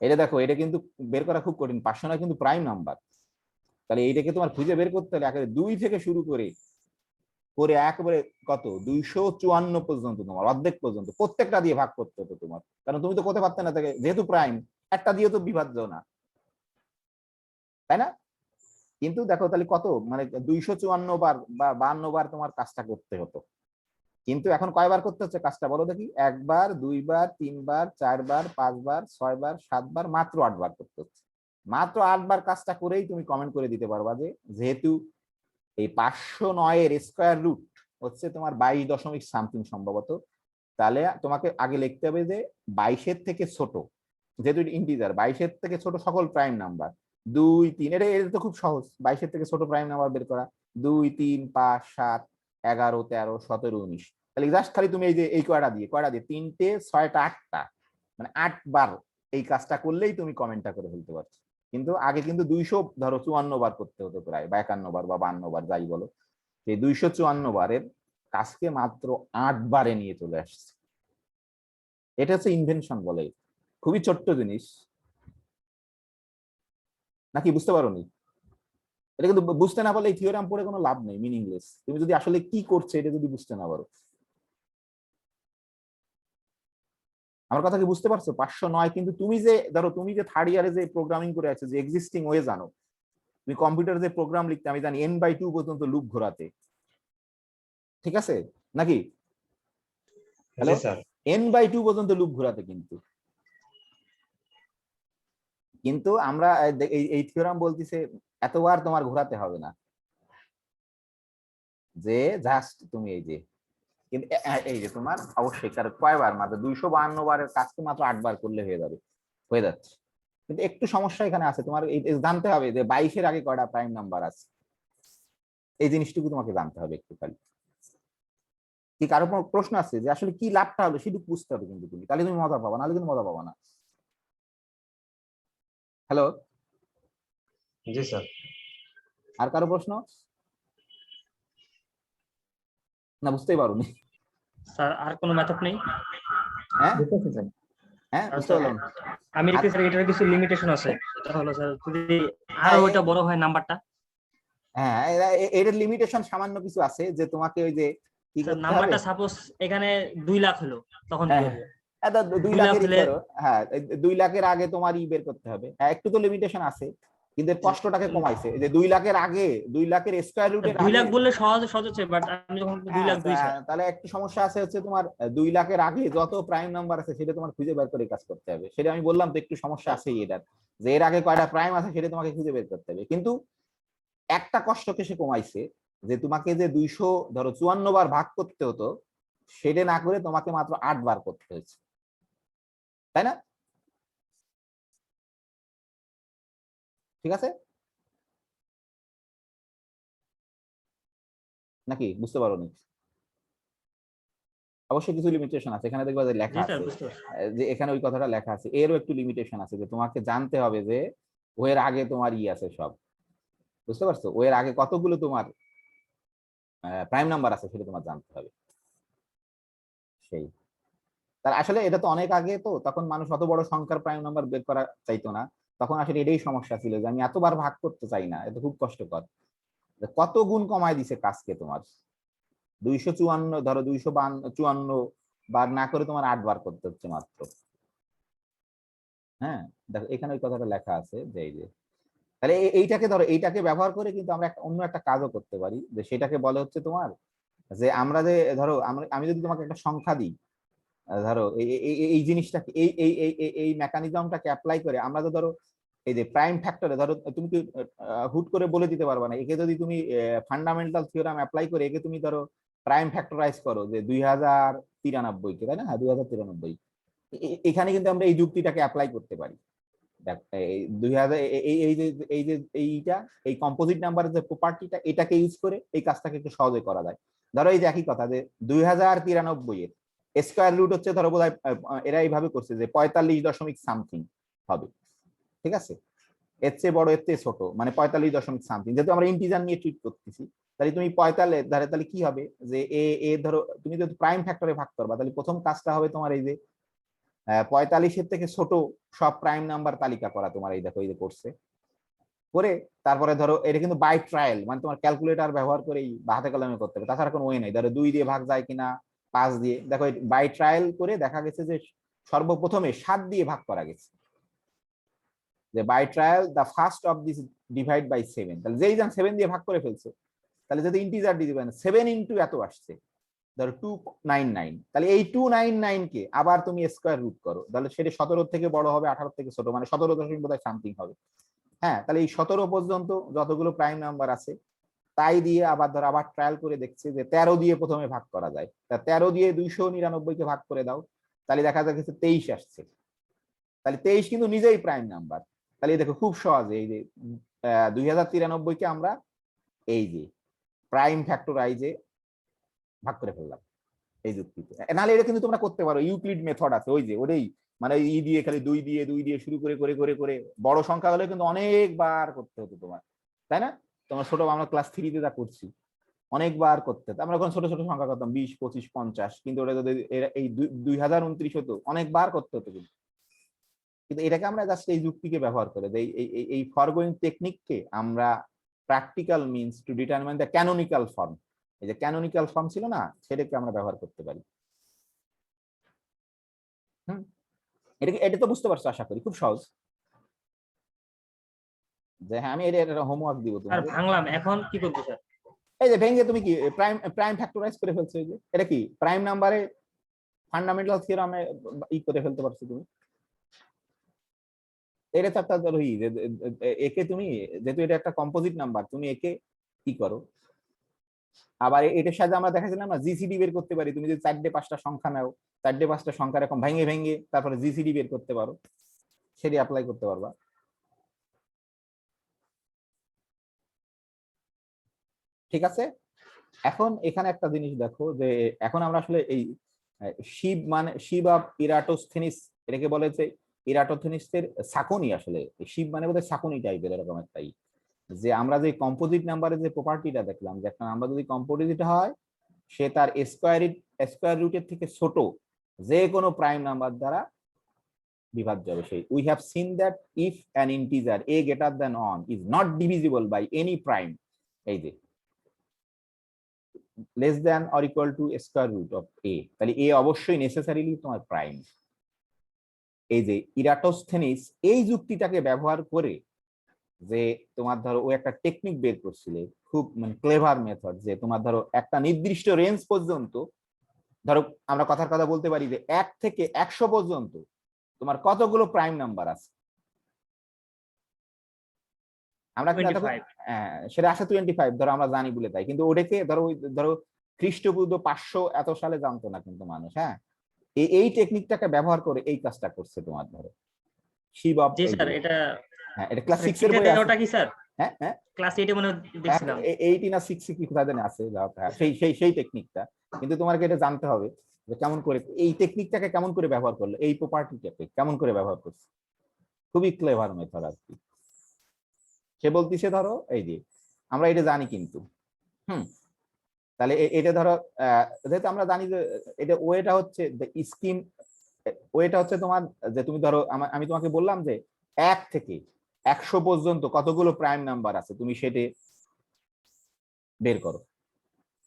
এটা দেখো এটা কিন্তু বের করা খুব কঠিন, 509 কিন্তু প্রাইম নাম্বার, তাহলে এইটাকে তোমার খুঁজে বের করতে হলে একেবারে 2 থেকে শুরু করে করে একেবারে কত 254 পর্যন্ত তোমার অর্ধেক পর্যন্ত প্রত্যেকটা দিয়ে ভাগ করতে হতো তোমার, কারণ তুমি তো করতে পারতে না, থেকে যেহেতু প্রাইম একটা দিয়ে তো বিভাজ্য না, তাই না? কিন্তু দেখো তাহলে কত মানে 254 বার বা 52 বার তোমার কাজটা করতে হতো, কিন্তু এখন কয়বার করতে হচ্ছে কাজটা বলো দেখি? একবার, দুইবার, তিনবার, চারবার, পাঁচবার, ছয়বার, সাতবার, মাত্র 8 বার করতে হচ্ছে। মাত্র 8 বার কাজটা করেই তুমি কমেন্ট করে দিতে পারবা যে যেহেতু এই 509 এর স্কয়ার রুট হচ্ছে তোমার 22 সামথিং সম্ভবত, তাহলে তোমাকে আগে লিখতে হবে যে 22 থেকে ছোট, যেহেতু ইন্টিজার 22 থেকে ছোট সকল প্রাইম নাম্বার 2 3, এটা তো খুব সহজ 22 থেকে ছোট প্রাইম নাম্বার বের করা 2 3 5 7 11 13 17 19, তাহলে জাস্ট খালি তুমি এই যে এই কয়টা দিয়ে 3টে 6টা 8টা মানে 8 বার এই কাজটা করলেই তুমি কমেন্টটা করে ফেলতে পারছো। কিন্তু আগে কিন্তু 254 বার করতে হতো প্রায়, বা 51 বার বা 52 বার যাই বলো, সেই 254 বারের কাজকে মাত্র 8 বারে নিয়ে চলে আসছে। এটা হচ্ছে ইনভেনশন বলে, খুবই ছোট্ট জিনিস, নাকি বুঝতে পারোনি? এটা কিন্তু বুঝতে না পারলে এই থিওরাম পড়ে কোনো লাভ নেই, মিনিংলেস, তুমি যদি আসলে কি করছে এটা যদি বুঝতে না পারো। আমার কথা কি বুঝতে পারছো? 509 কিন্তু তুমি যে ধরো তুমি যে থার্ড ইয়ারে যে প্রোগ্রামিং করে আছে যে এক্সিস্টিং ওয়ে জানো, তুমি কম্পিউটারে যে প্রোগ্রাম লিখতে আমি জানি n/2 পর্যন্ত লুপ ঘোরাতে, ঠিক আছে নাকি? হ্যালো, n/2 পর্যন্ত লুপ ঘোরাতে কিন্তু কিন্তু আমরা এই থিওরাম বলতেছে এতবার তোমার ঘোরাতে হবে না, যে জাস্ট তুমি এই যে কিন্তু এই যে তোমার অবশ্যই কারণ কয়বার মাত্র 252 বারের কাজকে মাত্র 8 বার করলে হয়ে যাচ্ছে। কিন্তু একটু সমস্যা এখানে আছে, তোমার এই জানতে হবে যে 22-এর আগে কয়টা প্রাইম নাম্বার আছে, এই জিনিসটুকু তোমাকে জানতে হবে একটু খালি। কি কারো কোনো প্রশ্ন আছে যে আসলে কি লাভটা হবে সেটুকু বুঝতে হবে কিন্তু তুমি, তাহলে তুমি মজা পাবা, নাহলে কিন্তু মজা পাবা না। হ্যালো, জি স্যার। আর কারো প্রশ্ন? না বুঝতেই পারোনি? স্যার আর কোনো মেথড নেই? হ্যাঁ বুঝতেছি স্যার। হ্যাঁ বুঝতে পারলাম। আমি দেখি স্যার এটার কিছু লিমিটেশন আছে, এটা হলো স্যার যদি আরো ওইটা বড় হয় নাম্বারটা। হ্যাঁ এর লিমিটেশন সামান্য কিছু আছে যে তোমাকে ওই যে কি স্যার করতে হবে, নাম্বারটা সাপোজ এখানে 2 লাখ হলো তখন কি হবে? 2 2 লাখ লাখের হলে- করো, হ্যাঁ 2 লাখের আগে তোমার বের করতে হবে, হ্যাঁ একটু তো লিমিটেশন আছে কিন্তু এর কষ্টটাকে কমাইছে যে 2 লাখের আগে 2 লাখের স্কয়ার রুটের 2 আগে, লাখ বললে সহজ সহজ হচ্ছে, বাট আমি যখন 2 লাখ 2 স্যার তাহলে একটু সমস্যা আছে হচ্ছে তোমার 2 লাখের আগে যত প্রাইম নাম্বার আছে সেটা তোমার খুঁজে বের করে কাজ করতে হবে, সেটা আমি বললাম তো একটু সমস্যা আছে এটার, যে এর আগে কয়টা প্রাইম আছে সেটা তোমাকে খুঁজে বের করতে হবে। কিন্তু একটা কষ্টকে সে কমাইছে, যে তোমাকে যে 254 বার ভাগ করতে হতো সেটা না করে তোমাকে মাত্র 8 বার করতে হয়েছে, তাই না? ঠিক আছে নাকি বুঝতে পারোনি? অবশ্যই কিছু লিমিটেশন আছে, এখানে দেখবা যে লেখা জি স্যার আছে বুঝতে পারছি। যে এখানে ওই কথাটা লেখা আছে, এরও একটু লিমিটেশন আছে যে তোমাকে জানতে হবে যে ওয়ের আগে তোমার আছে সব, বুঝতে পারছো? ওয়ের আগে কতগুলো তোমার প্রাইম নাম্বার আছে সেটা তোমার জানতে হবে। সেই তার আসলে এটা তো অনেক আগে, তো তখন মানুষ অত বড় সংখ্যার প্রাইম নাম্বার বের করা চাইতো না, তখন আসলে এটাই সমস্যা ছিল যে আমি এতবার ভাগ করতে চাই না, এটা খুব কষ্টকর। কত গুণ কমায় দিছে কাজকে তোমার, 254 ধরো 254 বার না করে তোমার 8 বার করতে হচ্ছে মাত্র। হ্যাঁ দেখো এখানে ওই কথাটা লেখা আছে যে এই যে তাহলে এইটাকে ধরো এইটাকে ব্যবহার করে কিন্তু আমরা অন্য একটা কাজও করতে পারি, যে সেটাকে বলে হচ্ছে তোমার যে আমরা যে ধরো আমি যদি তোমাকে একটা সংখ্যা দিই, ধরো এই জিনিসটাকে এই মেকানিজমটাকে অ্যাপ্লাই করে আমরা তো ধরো এই যে প্রাইম ফ্যাক্টরে ধরো তুমি কি হুট করে বলে দিতে পারবে না, একে যদি তুমি ফান্ডামেন্টাল থিওরাম অ্যাপ্লাই করে একে তুমি ধরো প্রাইম ফ্যাক্টরাইজ করো যে 2093 কে, তাই না? হ্যাঁ 2093, এখানে কিন্তু আমরা এই যুক্তিটাকে অ্যাপ্লাই করতে পারি, দেখ এই 2000 এই যে এইটা এই কম্পোজিট নাম্বারের যে প্রপার্টিটা এটাকে ইউজ করে এই কাজটাকে একটু সহজে করা যায়। ধরো এই যে একই কথা যে 2093 এর স্কয়ার রুট হচ্ছে ধরো বোধহয় এরা এইভাবে করছে যে 45 দশমিক সামথিং হবে, ঠিক আছে? এর চেয়ে বড় এর চেয়ে ছোট মানে 45 দশমিক সামথিং, যেহেতু আমরা ইন্টিজার নিয়ে ট্রিট করতেছি তাহলে তুমি 45 ধারে তাহলে কি হবে যে এ ধরো তুমি যদি প্রাইম ফ্যাক্টরে ভাগ করবা তাহলে প্রথম কাজটা হবে তোমার এই যে 45-এর থেকে ছোট সব প্রাইম নাম্বার তালিকা করা। তোমার এই দেখো এই যে করছে করে তারপরে ধরো এটা কিন্তু বাই ট্রায়াল মানে তোমার ক্যালকুলেটর ব্যবহার করেই বা হাতে কলমে করতে হবে, তাছাড়া কোনো ওয়ে নাই। ধরো 2 দিয়ে ভাগ যায় কিনা 5 দিয়ে, দেখো বাই ট্রায়াল করে দেখা গেছে যে সর্বপ্রথমে 7 দিয়ে ভাগ করা গেছে, যে by trial the first of this divide by 7। তাহলে যেই যান 7 দিয়ে ভাগ করে ফেলছে তাহলে যদি ইন্টিজার দিয়ে দিবেন 7 ইনটু এত আসছে ধরো 299, তাহলে এই 299 কে আবার তুমি স্কয়ার রুট করো, তাহলে সেটা 17 থেকে বড় হবে 18 থেকে ছোট মানে 17 দশমিক বোধহয় সামথিং হবে। হ্যাঁ, তাহলে এই 17 পর্যন্ত যতগুলো প্রাইম নাম্বার আছে তাই দিয়ে আবার ধরো আবার ট্রায়াল করে দেখছে যে 13 দিয়ে প্রথমে ভাগ করা যায়, তা 13 দিয়ে 299 কে ভাগ করে দাও তাহলে দেখা যাচ্ছে 23 আসছে, তাহলে 23 কিন্তু নিজেই প্রাইম নাম্বার। তাহলে দেখো খুব সহজে এই যে 2093 কে আমরা এই যে প্রাইম ফ্যাক্টরাইজে ভাগ করে ফেললাম এই যুক্তিতে। নাহলে এটা কিন্তু তোমরা করতে পারো, ইউক্লিড মেথড আছে ওই যে ওটাই মানে ই দিয়ে খালি 2 দিয়ে শুরু করে করে করে করে বড় সংখ্যা হলে কিন্তু অনেকবার করতে হতো তোমার, তাই না? তোমার ছোট আমরা ক্লাস 3 তে যা করছি অনেকবার করতে হতো, আমরা এখন ছোট ছোট সংখ্যা করতাম 20 25 50, কিন্তু ওটা যদি এই 2029 হতো অনেকবার করতে হতো। কিন্তু এটাকে আমরা জাস্ট এই যুক্তিকে ব্যবহার করে এই ফরগোয়িং টেকনিককে আমরা practical means to determine the canonical form, এই যে ক্যানোনিক্যাল ফর্ম ছিল না সেটাকে আমরা ব্যবহার করতে পারি। এটা তো বুঝতে পারছো আশা করি, খুব সহজ। যে হ্যাঁ আমি এটা হোমওয়ার্ক দিব আর তোমাকে। ভাঙলাম, এখন কি করবো স্যার? এই যে ভেঙে তুমি কি প্রাইম ফ্যাক্টরাইজ করে ফেলছো, এই যে এটা কি প্রাইম নাম্বারে ফান্ডামেন্টাল থিওরামে করে ফেলতে পারছো তুমি। এটা তো একটা ধরো একে তুমি যেহেতু এটা একটা কম্পোজিট নাম্বার তুমি একে কি করো, আবার এটার সাথে আমরা দেখাছিলাম না জিসিডি বের করতে পারি। তুমি যদি 4-5টা সংখ্যা নাও 4-5টা সংখ্যা এরকম ভেঙে ভেঙে তারপরে জিসিডি বের করতে পারো, সেটি অ্যাপ্লাই করতে পারবা। ঠিক আছে, এখন এখানে একটা জিনিস দেখো যে এখন আমরা আসলে এই শিব অফ ইরাটোস্থেনিস এটাকে বলে যে ইরাটোস্থেনিসের সাকনি, আসলে শিব মানে বোধহয় সাকনি টাইপের এরকম একটাই, যে আমরা যে কম্পোজিট নাম্বারের যে প্রপার্টিটা দেখলাম যে একটা নাম্বার যদি কম্পোজিট হয় সে তার স্কয়ার রুটের থেকে ছোট যে কোনো প্রাইম নাম্বার দ্বারা বিভাজ্য হবে। সেই we have seen that if an integer a greater than on is not divisible by any prime, এই যে less than or equal to square root of a, তাহলে a অবশ্যই নেসেসারিলি তোমার প্রাইম। এই যে ইরাটোস্থেনিস এই যুক্তিটাকে ব্যবহার করে যে তোমার ধরো ও একটা টেকনিক বের করছিলে, খুব মানে ক্লেভার মেথড, যে তোমার ধরো একটা নির্দিষ্ট রেঞ্জ পর্যন্ত, ধরো আমরা কথার কথা বলতে পারি যে 1 থেকে 100 পর্যন্ত তোমার কতগুলো প্রাইম নাম্বার আছে। আমরা সেটা আসে 25 ধরো আমরা জানি বলে তাই, কিন্তু ওটাকে ধরো খ্রিস্টপূর্ব 500 এত সালে জানতো না কিন্তু মানুষ। হ্যাঁ, এই টেকনিকটাকে ব্যবহার করে এই কাজটা করছে তোমার ধরো শিব অফ। জি স্যার, এটা হ্যাঁ এটা ক্লাস 6 এর বই আছে। ওটা কি স্যার? হ্যাঁ হ্যাঁ ক্লাস 8 এ মনে হয় দেখছিলাম। 8 না 6 কি কোথায় জানি আছে, সেই টেকনিকটা। কিন্তু তোমাকে এটা জানতে হবে যে কেমন করে এই টেকনিকটাকে কেমন করে ব্যবহার করলো, এই প্রপার্টিটাকে কেমন করে ব্যবহার করছে। খুবই ক্লেভার মেথড আর কি। সে বলতিছে ধরো এই যে আমরা এটা জানি কিন্তু তাহলে এটা ধরো যেহেতু আমরা জানি যে এটা ওয়েটা হচ্ছে স্কিম, ওয়েটা হচ্ছে তোমার যে তুমি ধরো আমি তোমাকে বললাম যে 1 থেকে 100 পর্যন্ত কতগুলো প্রাইম নাম্বার আছে তুমি সেটা বের করো।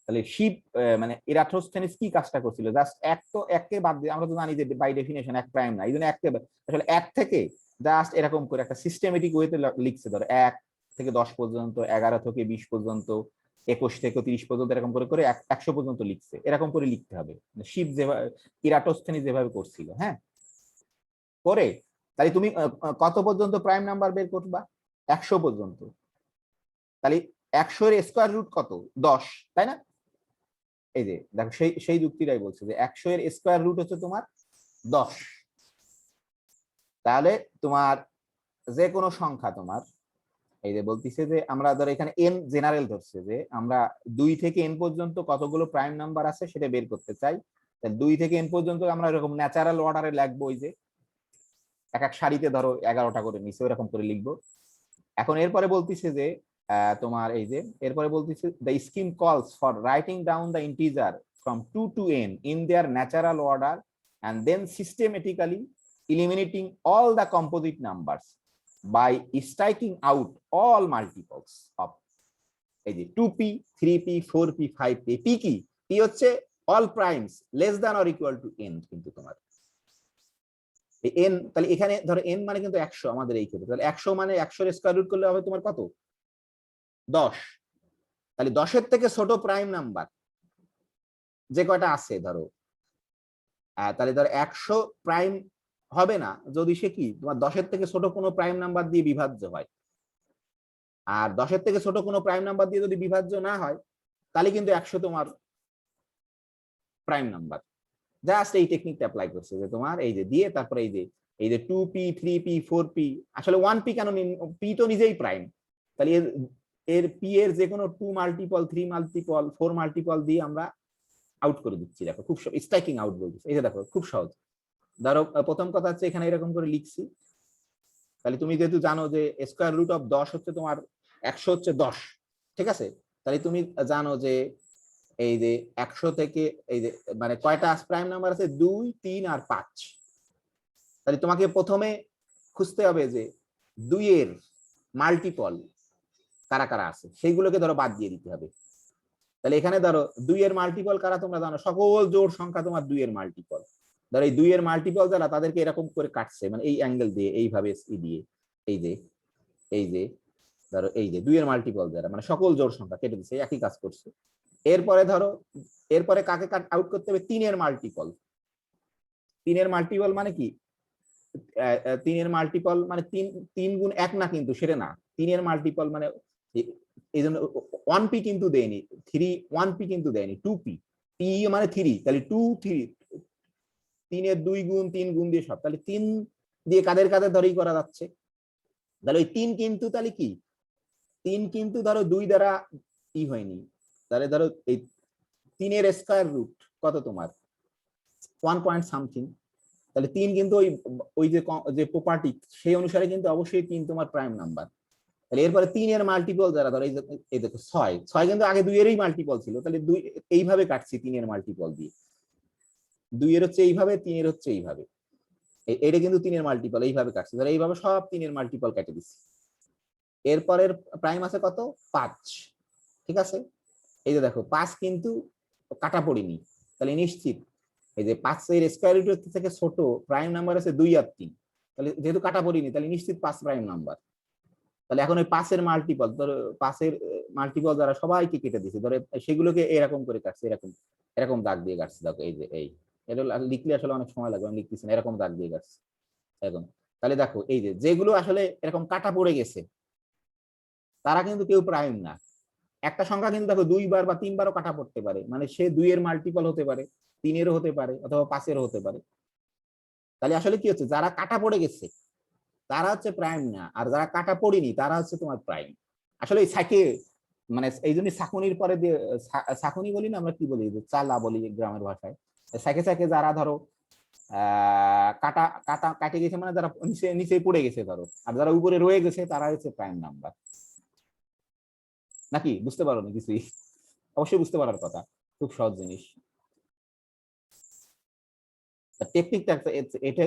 তাহলে শিব মানে ইরাটোস্থেনিস কি কাজটা করছিল, জাস্ট এককে বাদ দিয়ে, আমরা তো জানি যে বাই ডেফিনেশন এক প্রাইম না, এই জন্য এককে আসলে 1 থেকে জাস্ট এরকম করে একটা সিস্টেমেটিক ওয়েতে লিখছে। ধরো 1 থেকে 10 পর্যন্ত, 11 থেকে 20 পর্যন্ত, 21 থেকে 30 পর্যন্ত, এরকম করে করে 100 পর্যন্ত লিখছে। এরকম করে লিখতে হবে শিব যেভাবে ইরাটোস্থেনিস যেভাবে করছিল। হ্যাঁ, করে তাহলে তুমি কত পর্যন্ত প্রাইম নাম্বার বের করবা? 100 পর্যন্ত। তাহলে 100 এর স্কয়ার রুট কত? 10, তাই না? এই যে দেখো সেই যুক্তিটাই বলছে যে 100 এর স্কয়ার রুট হচ্ছে তোমার 10। তাহলে তোমার যে কোনো সংখ্যা তোমার, এই যে বলতিছে যে আমরা ধরো এখানে এন জেনারেল ধরছে যে আমরা 2 থেকে এন পর্যন্ত কতগুলো প্রাইম নাম্বার আছে সেটা বের করতে চাই। 2 থেকে এন পর্যন্ত আমরা এরকম ন্যাচারাল অর্ডারে লিখবো, ওই যে এক এক সারিতে ধরো 11টা করে নিচে ওরকম করে লিখবো। এখন এরপরে বলতিছে যে তোমার এই যে এরপরে বলতিছে দ্য স্কিম কলস for writing down the integer from 2 to n in their natural order and then systematically eliminating all the composite numbers by striking out all multiples of এই যে 2p 3p 4p 5p p কি p হচ্ছে all primes less than or equal to n, কিন্তু তোমার n তাহলে এখানে ধরো n মানে কিন্তু 100 আমাদের এই ক্ষেত্রে, তাহলে 100 মানে 100 এর স্কয়ার রুট করলে হবে তোমার কত 10। তাহলে 10 এর থেকে ছোট প্রাইম নাম্বার যে কয়টা আছে ধরো, তাহলে ধরো 100 প্রাইম হবে না যদি সে কি তোমার 10 এর থেকে ছোট কোনো প্রাইম নাম্বার দিয়ে বিভাজ্য হয়। আর 10 এর থেকে ছোট কোনো প্রাইম নাম্বার দিয়ে যদি বিভাজ্য না হয় তাহলে কিন্তু 100 তোমার প্রাইম নাম্বার। জাস্ট এই টেকনিকটা অ্যাপ্লাই করছে যে তোমার এই যে দিয়ে তারপরে এই যে 2p 3p 4p, আসলে 1p কেন p তো নিজেই প্রাইম, তাহলে এর p এর যে কোনো 2 মাল্টিপল 3 মাল্টিপল 4 মাল্টিপল দিয়ে আমরা আউট করে দিচ্ছি। দেখো খুব স্ট্রাইকিং আউট বলছি, এই যে দেখো খুব সহজ। ধরো প্রথম কথা হচ্ছে এখানে এরকম করে লিখছি, তাহলে তুমি যেহেতু জানো যে স্কয়ার রুট অফ 10 হচ্ছে তোমার 100 হচ্ছে 10, ঠিক আছে, তাহলে তুমি জানো যে এই যে 100 থেকে এই যে মানে কয়টা প্রাইম নাম্বার আছে 2 3 আর 5, তাহলে তোমাকে প্রথমে খুঁজতে হবে যে 2 এর মাল্টিপল কারা কারা আছে সেইগুলোকে ধরো বাদ দিয়ে দিতে হবে। তাহলে এখানে ধরো 2 এর মাল্টিপল কারা তোমরা জানো, সকল জোড় সংখ্যা তোমার 2 এর মাল্টিপল। ধরো এই 2 এর মাল্টিপল যারা তাদেরকে এরকম করে কাটছে মানে এই অ্যাঙ্গেল দিয়ে এইভাবে দিয়ে এই যে ধরো এই যে 2 এর মাল্টিপল যারা মানে সকল জোড় সংখ্যা কেটে দিচ্ছে, একই কাজ করছে। এরপরে ধরো এরপরে কাকে কাট আউট করতে হবে 3 এর মাল্টিপল। 3 এর মাল্টিপল মানে কি 3 এর মাল্টিপল মানে 3 গুণ 1 না, কিন্তু সেটা না, 3 এর মাল্টিপল মানে এই জন্য 1p কিন্তু দেয়নি, 1p কিন্তু দেয়নি, 2p p মানে 3, তাহলে 2 3 3 এর 2 গুণ 3 গুণ দিয়ে সব, তাহলে 3 দিয়ে কাদের কাদের ধরেই করা যাচ্ছে, তাহলে ওই 3 কিন্তু তাহলে কি 3 কিন্তু ধরো 2 দ্বারা হয়নি, তাহলে ধরো এই 3 এর স্কয়ার রুট কত তোমার 1 পয়েন্ট সামথিং, তাহলে 3 কিন্তু ওই যে প্রপার্টি সেই অনুসারে কিন্তু অবশ্যই 3 তোমার প্রাইম নাম্বার। তাহলে এরপরে 3 এর মাল্টিপল যারা ধরো এই দেখো 6 কিন্তু আগে 2 এরই মাল্টিপল ছিল, তাহলে 2 এইভাবে কাটছি 3 এর মাল্টিপল দিয়ে, 2 এর হচ্ছে এইভাবে 3 এর হচ্ছে এইভাবে, এটা কিন্তু 3 এর মাল্টিপল এইভাবে কাটছি, ধরো এইভাবে সব 3 এর মাল্টিপল কেটে দিচ্ছি। এরপরের প্রাইম আছে কত 5, ঠিক আছে, এই যে দেখো 5 কিন্তু কাটা পড়িনি, তাহলে নিশ্চিত এই যে 5 এর স্কয়ার রুট থেকে ছোট প্রাইম নাম্বার আছে 2 আর 3, তাহলে যেহেতু কাটা পড়িনি তাহলে নিশ্চিত 5 প্রাইম নাম্বার। তাহলে এখন ওই 5 এর মাল্টিপল ধরো 5 এর মাল্টিপল যারা সবাইকে কেটে দিয়েছে, ধরো সেগুলোকে এরকম করে কাটছে, এরকম দাগ দিয়ে কাটছে, দেখো এই যে এটা লিখলে আসলে অনেক সময় লাগবে, আমি লিখতেছি না, এরকম দাগ দিয়ে কাটছে এরকম। তাহলে দেখো এই যে যেগুলো আসলে এরকম কাটা পড়ে গেছে তারা কিন্তু কেউ প্রাইম না। একটা সংখ্যা কিন্তু দেখো 2 বার বা 3 বারও কাটা পড়তে পারে, মানে সে 2 এর মাল্টিপল হতে পারে, 3 এরও হতে পারে অথবা 5 এরও হতে পারে। তাহলে আসলে কি হচ্ছে যারা কাটা পড়ে গেছে তারা হচ্ছে প্রাইম না, আর যারা কাটা পড়েনি তারা হচ্ছে তোমার প্রাইম। আসলে এই সাইকে মানে এই জন্য সাকুনির পরে দিয়ে সাকুনি বলি না আমরা, কি বলি চালা বলি গ্রামের ভাষায়, সাইকে যারা ধরো কাটা কাটা কাটে গেছে মানে যারা নিচে নিচে পড়ে গেছে ধরো, আর যারা উপরে রয়ে গেছে তারা হচ্ছে প্রাইম নাম্বার। নাকি বুঝতে পারো না কিছুই? অবশ্যই বুঝতে পারার কথা, খুব সহজ জিনিস। টেকনিকটা এটা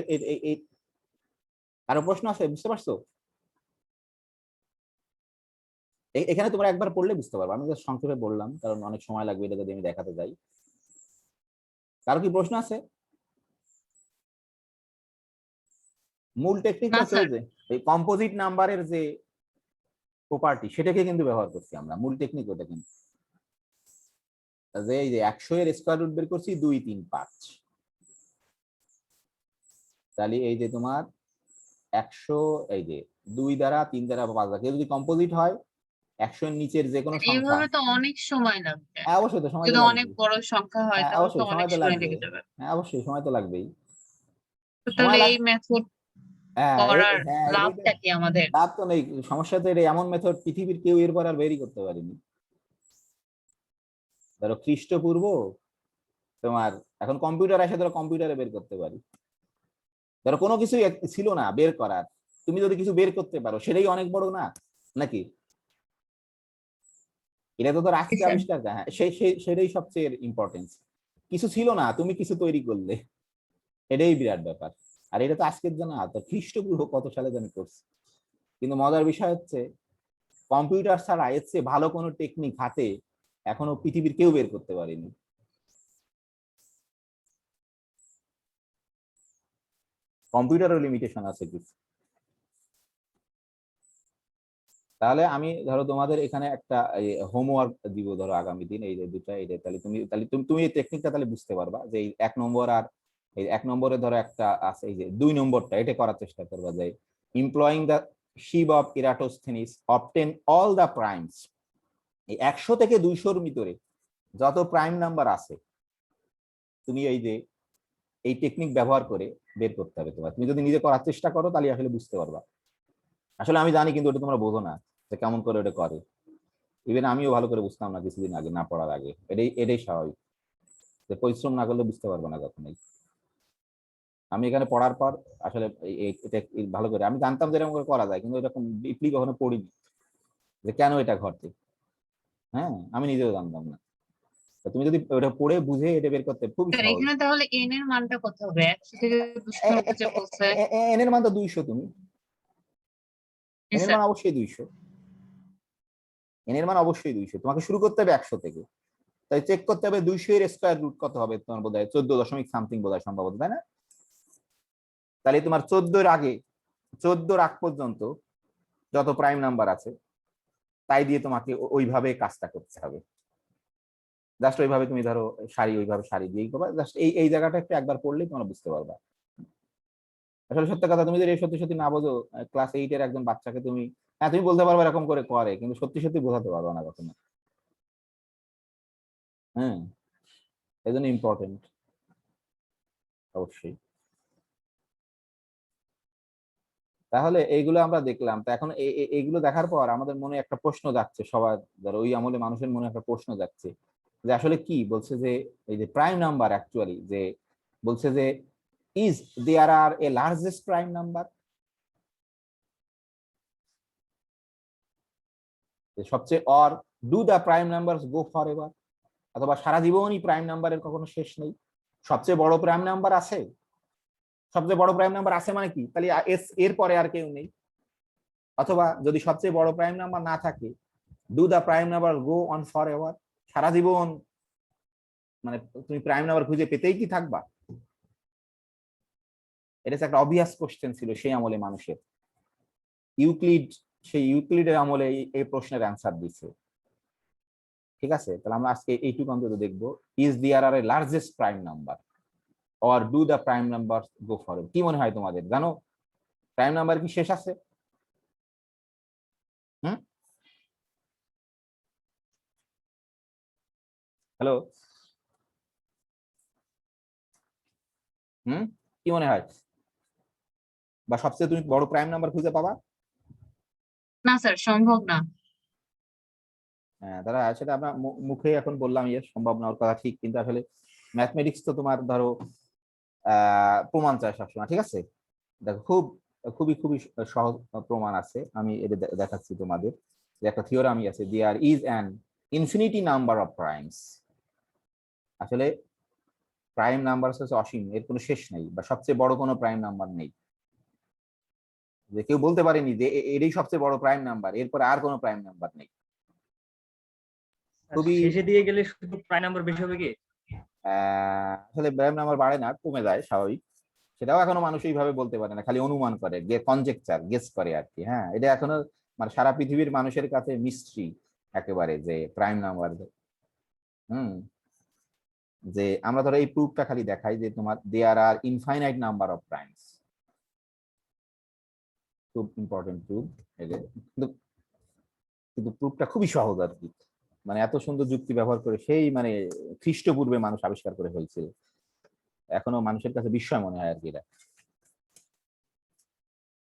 আরো প্রশ্ন আছে, বুঝতে পারছো? এখানে তোমরা একবার পড়লে বুঝতে পারবে, আমি জাস্ট সংক্ষেপে বললাম কারণ অনেক সময় লাগবে এটা যদি আমি দেখাতে যাই। কারো কি প্রশ্ন আছে? মূল টেকনিকটা হচ্ছে যে এই কম্পোজিট নাম্বারের যে প্রপার্টি সেটাকে কিন্তু ব্যবহার করছি আমরা, মূল টেকনিক ওটা কিন্তু যে এই যে 100 এর স্কয়ার রুট বের করছি 2 3 5, তাহলে এই যে তোমার 100 এই যে 2 দ্বারা 3 দ্বারা 5 দ্বারা যদি কম্পোজিট হয় 100 এর নিচের যে কোনো সংখ্যা, এইভাবে তো অনেক সময় লাগবে, হ্যাঁ অবশ্যই তো সময় তো যদি লাগবে, অনেক বড় সংখ্যা হয় হ্যাঁ তাহলে তো অবশ্যই অনেক সময় তো সময় লাগবে, লেগে যাবে। হ্যাঁ অবশ্যই সময় তো লাগবেই। তো তাহলে এই মেথড হ্যাঁ করার হ্যাঁ লাভটা কি আমাদের? লাভ তো নেই, সমস্যা তো এটা এমন মেথড পৃথিবীর কেউ এরপর আর বেরই করতে পারেনি। ধরো খ্রিস্টপূর্ব তোমার, এখন কম্পিউটার এসে ধরো কম্পিউটারে বের করতে পারি। ধরো কোনো কিছুই ছিল না বের করার, তুমি যদি কিছু বের করতে পারো সেটাই অনেক বড় না নাকি? এটা তো ধর আজকে স্যার, আবিষ্কার, হ্যাঁ সেটাই সবচেয়ে ইম্পর্টেন্স। কিছু ছিল না, তুমি কিছু তৈরি করলে, এটাই বিরাট ব্যাপার। আর এটা তো আজকের জন্য না, তো খ্রিস্টপূর্ব কত সালে জানি করছে। কিন্তু মজার বিষয় হচ্ছে কম্পিউটার ছাড়া এর চেয়ে ভালো কোনো টেকনিক হাতে এখনো পৃথিবীর কেউ বের করতে পারেনি। কম্পিউটারের লিমিটেশন আছে কিছু। তাহলে আমি ধরো তোমাদের এখানে একটা হোমওয়ার্ক দিব ধরো আগামী দিন, এই যে দুটা, এই যে তাহলে তুমি এই টেকনিকটা তাহলে বুঝতে পারবা যে এই 1 নম্বর আর এই 1 নম্বরে ধরো একটা আছে, এই যে 2 নম্বরটা এটা করার চেষ্টা করবা যে employing the sieve of Eratosthenes obtain all the primes. এই 100 থেকে 200-র ভিতরে যত প্রাইম নাম্বার আছে তুমি এই যে এই টেকনিক ব্যবহার করে বের করতে হবে তোমার। তুমি যদি নিজে করার চেষ্টা করো তাহলে আসলে বুঝতে পারবা। আসলে আমি জানি কিন্তু ওটা তোমরা বোঝো না যে কেমন করে ওটা করে। ইভেন আমিও ভালো করে বুঝতাম না কিছুদিন আগে, না পড়ার আগে। এটাই স্বাভাবিক, যে পরিশ্রম না করলে বুঝতে পারবো না কখনোই। আমি এখানে পড়ার পর আসলে এটা ভালো করে আমি জানতাম যে এরকম করে করা যায়, কিন্তু এরকম ডিপলি কখনো পড়িনি যে কেন এটা ঘটে। হ্যাঁ, আমি নিজেও জানতাম না। তো তুমি যদি ওটা পড়ে বুঝে এটা বের করতে খুবই স্যার, সহজ। এখানে তাহলে এন এর মানটা কত হবে? 100 থেকে 200 মধ্যে যে বলছে। এন এর মান তো 200, তুমি জি এন এর স্যার। মান অবশ্যই 200, এন এর মান অবশ্যই 200। তোমাকে শুরু করতে হবে 100 থেকে, তাই চেক করতে হবে 200 এর স্কয়ার রুট কত হবে। তোমার বোধহয় 14 দশমিক বোধহয় সম্ভবত, তাই না? তাহলে তোমার 14 এর আগে, 14 আগ পর্যন্ত যত প্রাইম নাম্বার আছে তাই দিয়ে তোমাকে ওইভাবে কাজটা করতে হবে। জাস্ট ওইভাবে তুমি ধরো সারি, ওইভাবে সারি দিয়েই করবা। জাস্ট এই জায়গাটা একটু একবার পড়লেই তোমরা বুঝতে পারবা। আসলে সত্য কথা, তুমি যদি এই সত্যি সত্যি না বোঝো, ক্লাস 8-এর একজন বাচ্চাকে তুমি, হ্যাঁ তুমি বলতে পারবে এরকম করে করে, কিন্তু সত্যি সত্যি বোঝাতে পারবে না কখনো। হ্যাঁ, এই জন্য ইম্পর্টেন্ট অবশ্যই। তাহলে এইগুলো আমরা দেখলাম, তো এখন এইগুলো দেখার পর আমাদের মনে একটা প্রশ্ন যাচ্ছে সবার, ধরো ওই আমলে মানুষের মনে একটা প্রশ্ন যাচ্ছে যে আসলে কি বলছে যে এই যে প্রাইম নাম্বার অ্যাকচুয়ালি যে বলছে যে is there are a largest prime number, সবচেয়ে, or do the prime number go for ever, অথবা সারা জীবনই প্রাইম নাম্বারের কখনো শেষ নেই। সবচেয়ে বড় প্রাইম নাম্বার আছে, সবচেয়ে বড় প্রাইম নাম্বার আছে মানে কি, তাহলে এর পরে আর কেউ নেই। অথবা যদি সবচেয়ে বড় প্রাইম নাম্বার না থাকে, do the prime number go on forever, সারা জীবন মানে তুমি প্রাইম নাম্বার খুঁজে পেতেই কি থাকবা? এটা একটা অবভিয়াস কোশ্চেন ছিল সেই আমলে মানুষের। ইউক্লিড, সেই ইউক্লিডের আমলে এই প্রশ্নের অ্যান্সার দিচ্ছে। ঠিক আছে, তাহলে আমরা আজকে এইটুকু অন্তত দেখবো, is there are a largest prime number or do the prime number go for ever. কি মনে হয় তোমাদের, জানো প্রাইম নাম্বার কি শেষ আছে? হুম, হ্যালো, হুম, কি মনে হয়, বা সবচেয়ে তুমি বড় প্রাইম নাম্বার খুঁজে পাবা? না স্যার, সম্ভব না। হ্যাঁ, তারা সেটা আমরা মুখে এখন বললাম ইয়ে সম্ভব না, ওর কথা ঠিক, কিন্তু আসলে ম্যাথমেটিক্স তো তোমার ধরো প্রমাণ চায় সবসময়। ঠিক আছে, দেখো খুবই খুবই সহজ প্রমাণ আছে, আমি এটা দেখাচ্ছি তোমাদের। যে একটা থিওরামই আছে, there is an infinity number of primes. আসলে প্রাইম নাম্বার হচ্ছে অসীম, এর কোনো শেষ নেই, বা সবচেয়ে বড় কোনো প্রাইম নাম্বার নেই, যে কেউ বলতে পারেনি যে এটাই সবচেয়ে বড় প্রাইম নাম্বার, এরপরে আর কোনো প্রাইম নাম্বার নেই। আর খুবই শেষে দিয়ে গেলে শুধু প্রাইম নাম্বার বেশি হবে কি? আসলে প্রাইম নাম্বার বাড়ে না, কমে যায় স্বাভাবিক। সেটাও এখনো মানুষ এইভাবে বলতে পারে না, খালি অনুমান করে, কনজেকচার, গেস করে আর কি। হ্যাঁ, এটা এখনো মানে সারা পৃথিবীর মানুষের কাছে মিস্ট্রি একেবারে, যে প্রাইম নাম্বার। হুম, যে আমরা ধরো এই প্রুফটা খালি দেখাই যে তোমার দেয়ার আর ইনফাইনাইট নাম্বার অফ প্রাইমস, খুব ইম্পর্টেন্ট প্রুফ। কিন্তু কিন্তু প্রুফটা খুবই সহজ আর কি, মানে এত সুন্দর যুক্তি ব্যবহার করে সেই মানে খ্রিস্টপূর্বে মানুষ আবিষ্কার করে ফেলছিল, এখনো মানুষের কাছে বিস্ময় মনে হয় আর কি এটা।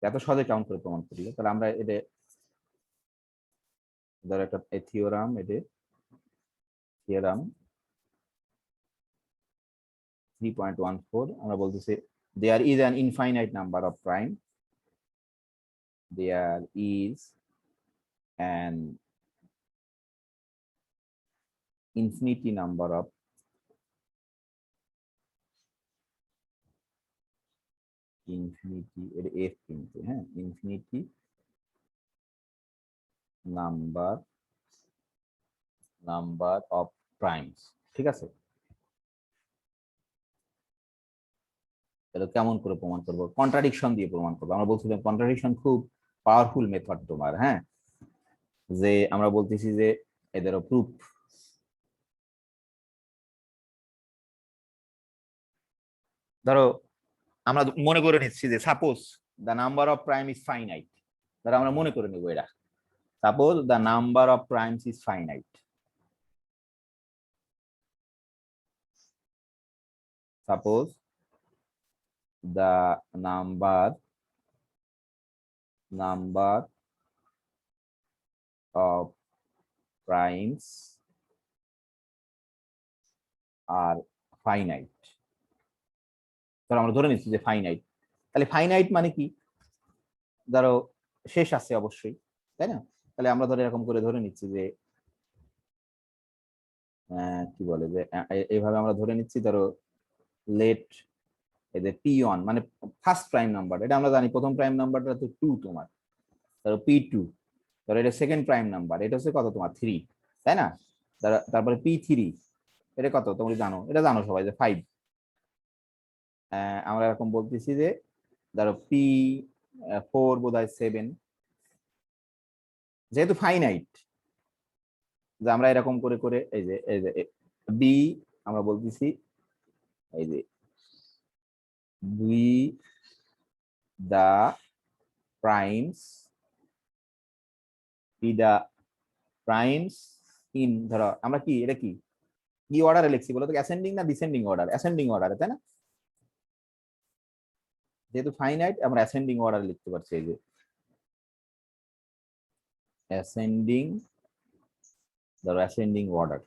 এত সহজে কাউন্ট করে প্রমাণ করি, তাহলে আমরা এটা ধরো একটা থিওরাম, এটা থিওরাম 3.14 আমরা বলতেছি there is an infinite number of prime, there is an infinity number of infinity এটা f কিন্তু, হ্যাঁ, infinity number of primes, ঠিক আছে? তাহলে কেমন করে প্রমাণ করবো? কন্ট্রাডিকশন দিয়ে প্রমাণ করবো। আমরা বলছিলাম কন্ট্রাডিকশন খুব পাওয়ারফুল মেথড তোমার, হ্যাঁ, যে আমরা বলতেছি যে এদেরও প্রুফ, ধরো আমরা মনে করে নিচ্ছি যে suppose the number of prime is finite, ধরো আমরা মনে করে নেবো এটা, suppose the number of primes is finite, suppose the number of primes are finite, ধরো আমরা ধরে নিচ্ছি যে ফাইনাইট, তাহলে ফাইনাইট মানে কি, ধরো শেষ আছে অবশ্যই, তাই না? তাহলে আমরা ধরে এরকম করে ধরে নিচ্ছি যে কি বলে যে এইভাবে আমরা ধরে নিচ্ছি, ধরো লেট এদের p1 মানে ফার্স্ট প্রাইম নাম্বার, এটা আমরা জানি প্রথম প্রাইম নাম্বারটা তো 2 তোমার, ধরো p2, ধরো এটা সেকেন্ড প্রাইম নাম্বার, এটা হচ্ছে কত তোমার 3, তাই না? তারপরে p3, এটা কত তোমরা জানো, এটা জানো সবাই যে 5, আমরা এরকম বলতেছি যে ধরো p4 বোধহয় 7, যেহেতু ফাইনাইট যে আমরা এরকম করে করে এই যে b আমরা বলতেছি এই যে the primes in, ধরো আমরা কি এটা কি অর্ডারে লিখছি বলো তো, অ্যাসেন্ডিং না ডিসেন্ডিং অর্ডার? অ্যাসেন্ডিং অর্ডারে, তাই না? যেহেতু ফাইনাইট আমরা অ্যাসেন্ডিং অর্ডারে লিখতে পারছি, এই যে অ্যাসেন্ডিং, ধরো অ্যাসেন্ডিং অর্ডার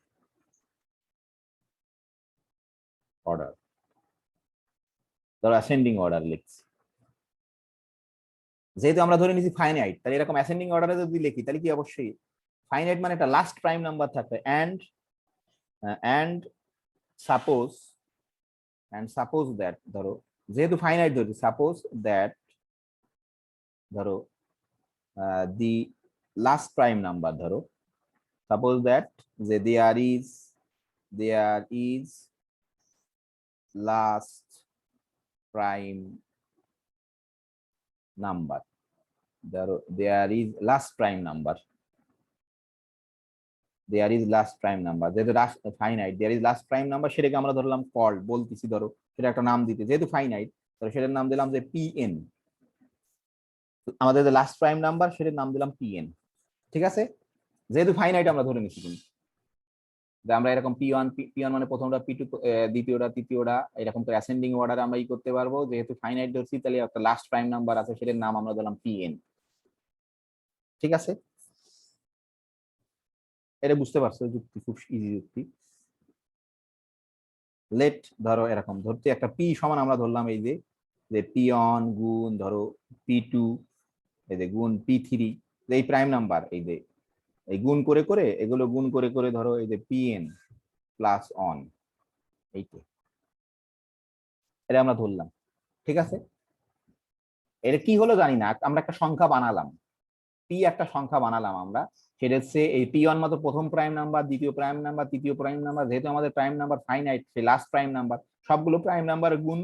ধরো অ্যাসেন্ডিং অর্ডার লিখছি, যেহেতু আমরা ধরে নিয়েছি ফাইনাইট, তাহলে এরকম অ্যাসেন্ডিং অর্ডারে যদি লিখি তাহলে কি অবশ্যই ফাইনাইট মানে একটা লাস্ট প্রাইম নাম্বার থাকবে, and suppose that, ধরো যেহেতু ফাইনাইট ধরছি, সাপোজ দ্যাট ধরো দি লাস্ট প্রাইম নাম্বার, ধরো সাপোজ দ্যাট যে there is last prime number, ধরো there is last prime number, যেহেতু finite there is last prime number, সেটাকে আমরা ধরলাম কল বলতেছি, ধরো সেটা একটা নাম দিতে, যেহেতু ফাইনাইট ধরো সেটার নাম দিলাম যে pn, আমাদের যে লাস্ট প্রাইম নাম্বার সেটার নাম দিলাম pn, ঠিক আছে? যেহেতু ফাইনাইট আমরা ধরে নিচ্ছি কিন্তু যে আমরা এরকম p1 মানে প্রথমটা, p2 দ্বিতীয়টা, তৃতীয়টা, এরকম করে অ্যাসেন্ডিং অর্ডারে আমরা ই করতে পারবো, যেহেতু ফাইনাইট ধরছি তাহলে একটা লাস্ট প্রাইম নাম্বার আছে সেটার নাম আমরা দিলাম pn, ঠিক আছে? এটা বুঝতে পারছো যুক্তি, খুব ইজি যুক্তি। লেট ধরো এরকম ধরতে একটা p সমান আমরা ধরলাম এই যে p1 গুণ ধরো p2, এই যে গুণ p3, এই প্রাইম নাম্বার, এই যে এই গুণ করে করে এগুলো গুণ করে করে ধরো এই যে pn প্লাস অন, এইটা এটা আমরা ধরলাম, ঠিক আছে? এটা কি হলো জানি না, আমরা একটা সংখ্যা বানালাম, একটা সংখ্যা বানালাম আমরা, সেটা হচ্ছে এই p1 মতো প্রথম প্রাইম নাম্বার, দ্বিতীয় প্রাইম নাম্বার, তৃতীয় প্রাইম নাম্বার, যেহেতু আমাদের প্রাইম নাম্বার ফাইনাইট, সেই লাস্ট প্রাইম নাম্বার সবগুলো প্রাইম নাম্বার গুণ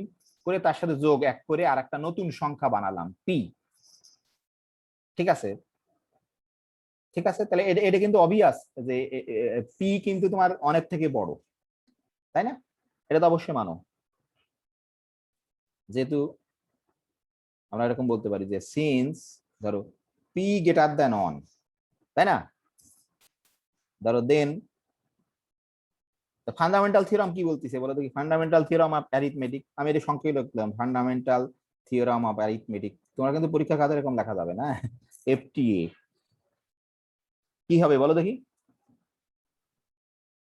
করে তার সাথে যোগ এক করে আর একটা নতুন সংখ্যা বানালাম p, ঠিক আছে? ঠিক আছে, তাহলে এটা কিন্তু অবভিয়াস যে p কিন্তু তোমার অনেক থেকে বড়, তাই না? এটা তো অবশ্যই মানো, যেহেতু আমরা এরকম বলতে পারি যে সিন্স ধরো p গ্রেটার দ্যান অন, তাই না? ধরো দেন ফান্ডামেন্টাল থিওরাম কি বলতেছে বলো তো, কি ফান্ডামেন্টাল থিওরাম অফ অ্যারিথমেটিক, আমি এটা সংক্ষেপে লিখলাম ফান্ডামেন্টাল থিওরাম অফ অ্যারিথমেটিক, তোমার কিন্তু পরীক্ষা খাতায় এরকম লেখা যাবে না। এফটিএ কি হবে বলো দেখি?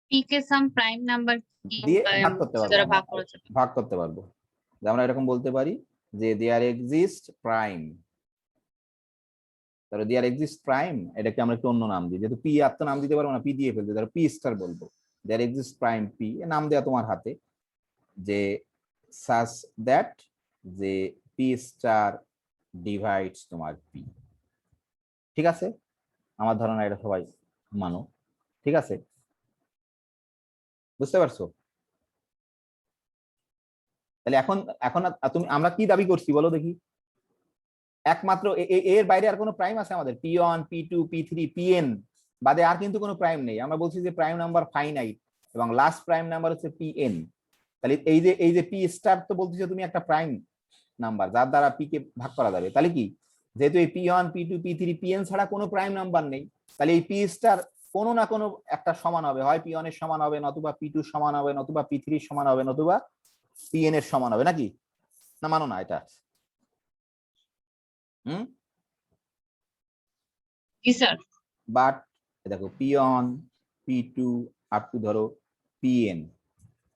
পি কে সাম প্রাইম নাম্বার কি দিয়ে ভাগ করতে পারবো দ্বারা আমরা, ভাগ করা যাবে। ভাগ করতে পারবো। যে আমরা এরকম বলতে পারি যে দেয়ার এক্সিস্ট প্রাইম, তাহলে দেয়ার এক্সিস্ট প্রাইম, এটাকে আমরা একটু অন্য নাম দিই, যেহেতু পি আর তো নাম দিতে পারবো না, পি দিয়ে ফেলতে, ধরো পি স্টার বলবো, দেয়ার এক্সিস্ট প্রাইম পি, নাম দেওয়া তোমার হাতে, যে সাস দ্যাট যে পি স্টার ডিভাইডস তোমার পি। ঠিক আছে, আমার ধারণা এটা সবাই মানো, ঠিক আছে, বুঝতে পারছো? তাহলে এখন এখন তুমি আমরা কি দাবি করছি বলো দেখি? একমাত্র এর বাইরে আর কোনো প্রাইম আছে আমাদের? P1 P2 P3 Pn বাদে আর কিন্তু কোনো প্রাইম নেই। আমরা বলছি যে প্রাইম নাম্বার ফাইনাইট এবং লাস্ট প্রাইম নাম্বার হচ্ছে Pn। তাহলে এই যে পি স্টার তো বলতেছো তুমি একটা প্রাইম নাম্বার যার দ্বারা পি কে ভাগ করা যাবে। তাহলে কি, যেহেতু এই P1 P2 P3 Pn ছাড়া কোনো প্রাইম নাম্বার নেই, তাহলে এই পি স্টার কোনো না কোনো একটা সমান হবে, হয় P1 এর সমান হবে, নতুবা P2 সমান হবে, নতুবা P3 সমান হবে, নতুবা Pn এর সমান হবে, নাকি? না মানো না এটা? হুম। জি স্যার। বাট দেখো P1 P2 আপ টু ধরো Pn,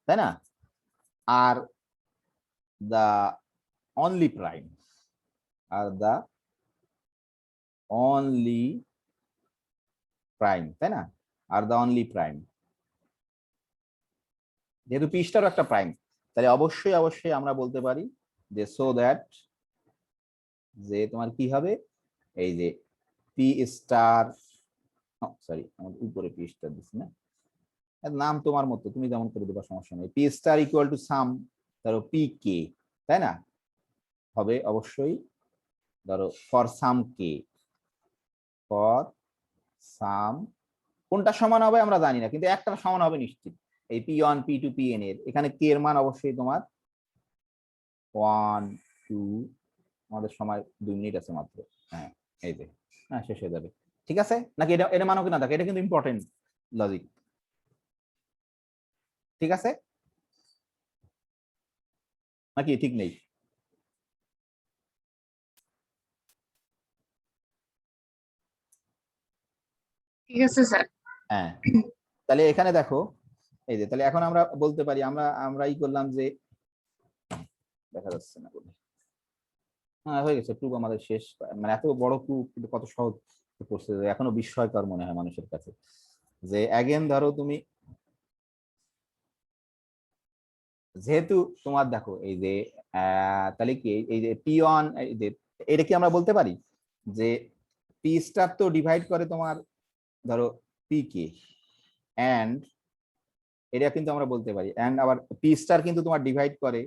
তাই না, আর the only prime, are the only prime, তাই না, আর the only prime, যেহেতু পি স্টারও একটা প্রাইম, তাহলে অবশ্যই অবশ্যই আমরা বলতে পারি যে সো দ্যাট যে তোমার কি হবে, এই যে পি স্টার, সরি আমাদের উপরে পি স্টার দিচ্ছি না, নাম তোমার মতো তুমি যেমন করে দেবা, সমস্যা নেই, P star equal to some ধরো পি কে, তাই না, হবে অবশ্যই ধরো for some K, for some, কোনটা সমান হবে আমরা জানি না, কিন্তু একটা সমান হবে নিশ্চিত, এই P1 P2 Pn এর, এখানে কে এর মান অবশ্যই তোমার 1 2, আমাদের সময় 2 মিনিট আছে মাত্র, হ্যাঁ এই যে, হ্যাঁ শেষ হয়ে যাবে, ঠিক আছে নাকি? এটা এটা মানো কিনা, দেখো এটা কিন্তু ইম্পর্টেন্ট লজিক, ঠিক আছে নাকি ঠিক নেই? ঠিক আছে স্যার। হ্যাঁ, তাহলে এখানে দেখো এই যে, তাহলে এখন আমরা বলতে পারি, আমরা ই করলাম যে, দেখা যাচ্ছে না বলে, হ্যাঁ হয়ে গেছে, প্রুফ আমাদের শেষ, মানে এত বড় প্রুফ কিন্তু কত সহজ করছে, এখনো বিস্ময়কর মনে হয় মানুষের কাছে, যে অ্যাগেন ধরো তুমি, যেহেতু তোমার দেখো এই যে তাহলে কি এই যে P1, এই যে এটা কি আমরা বলতে পারি যে পি স্টার তো ডিভাইড করে তোমার ধরো পি কে, এন্ড এটা কিন্তু আমরা বলতে পারি, এন্ড আবার পি স্টার কিন্তু তোমার ডিভাইড করে,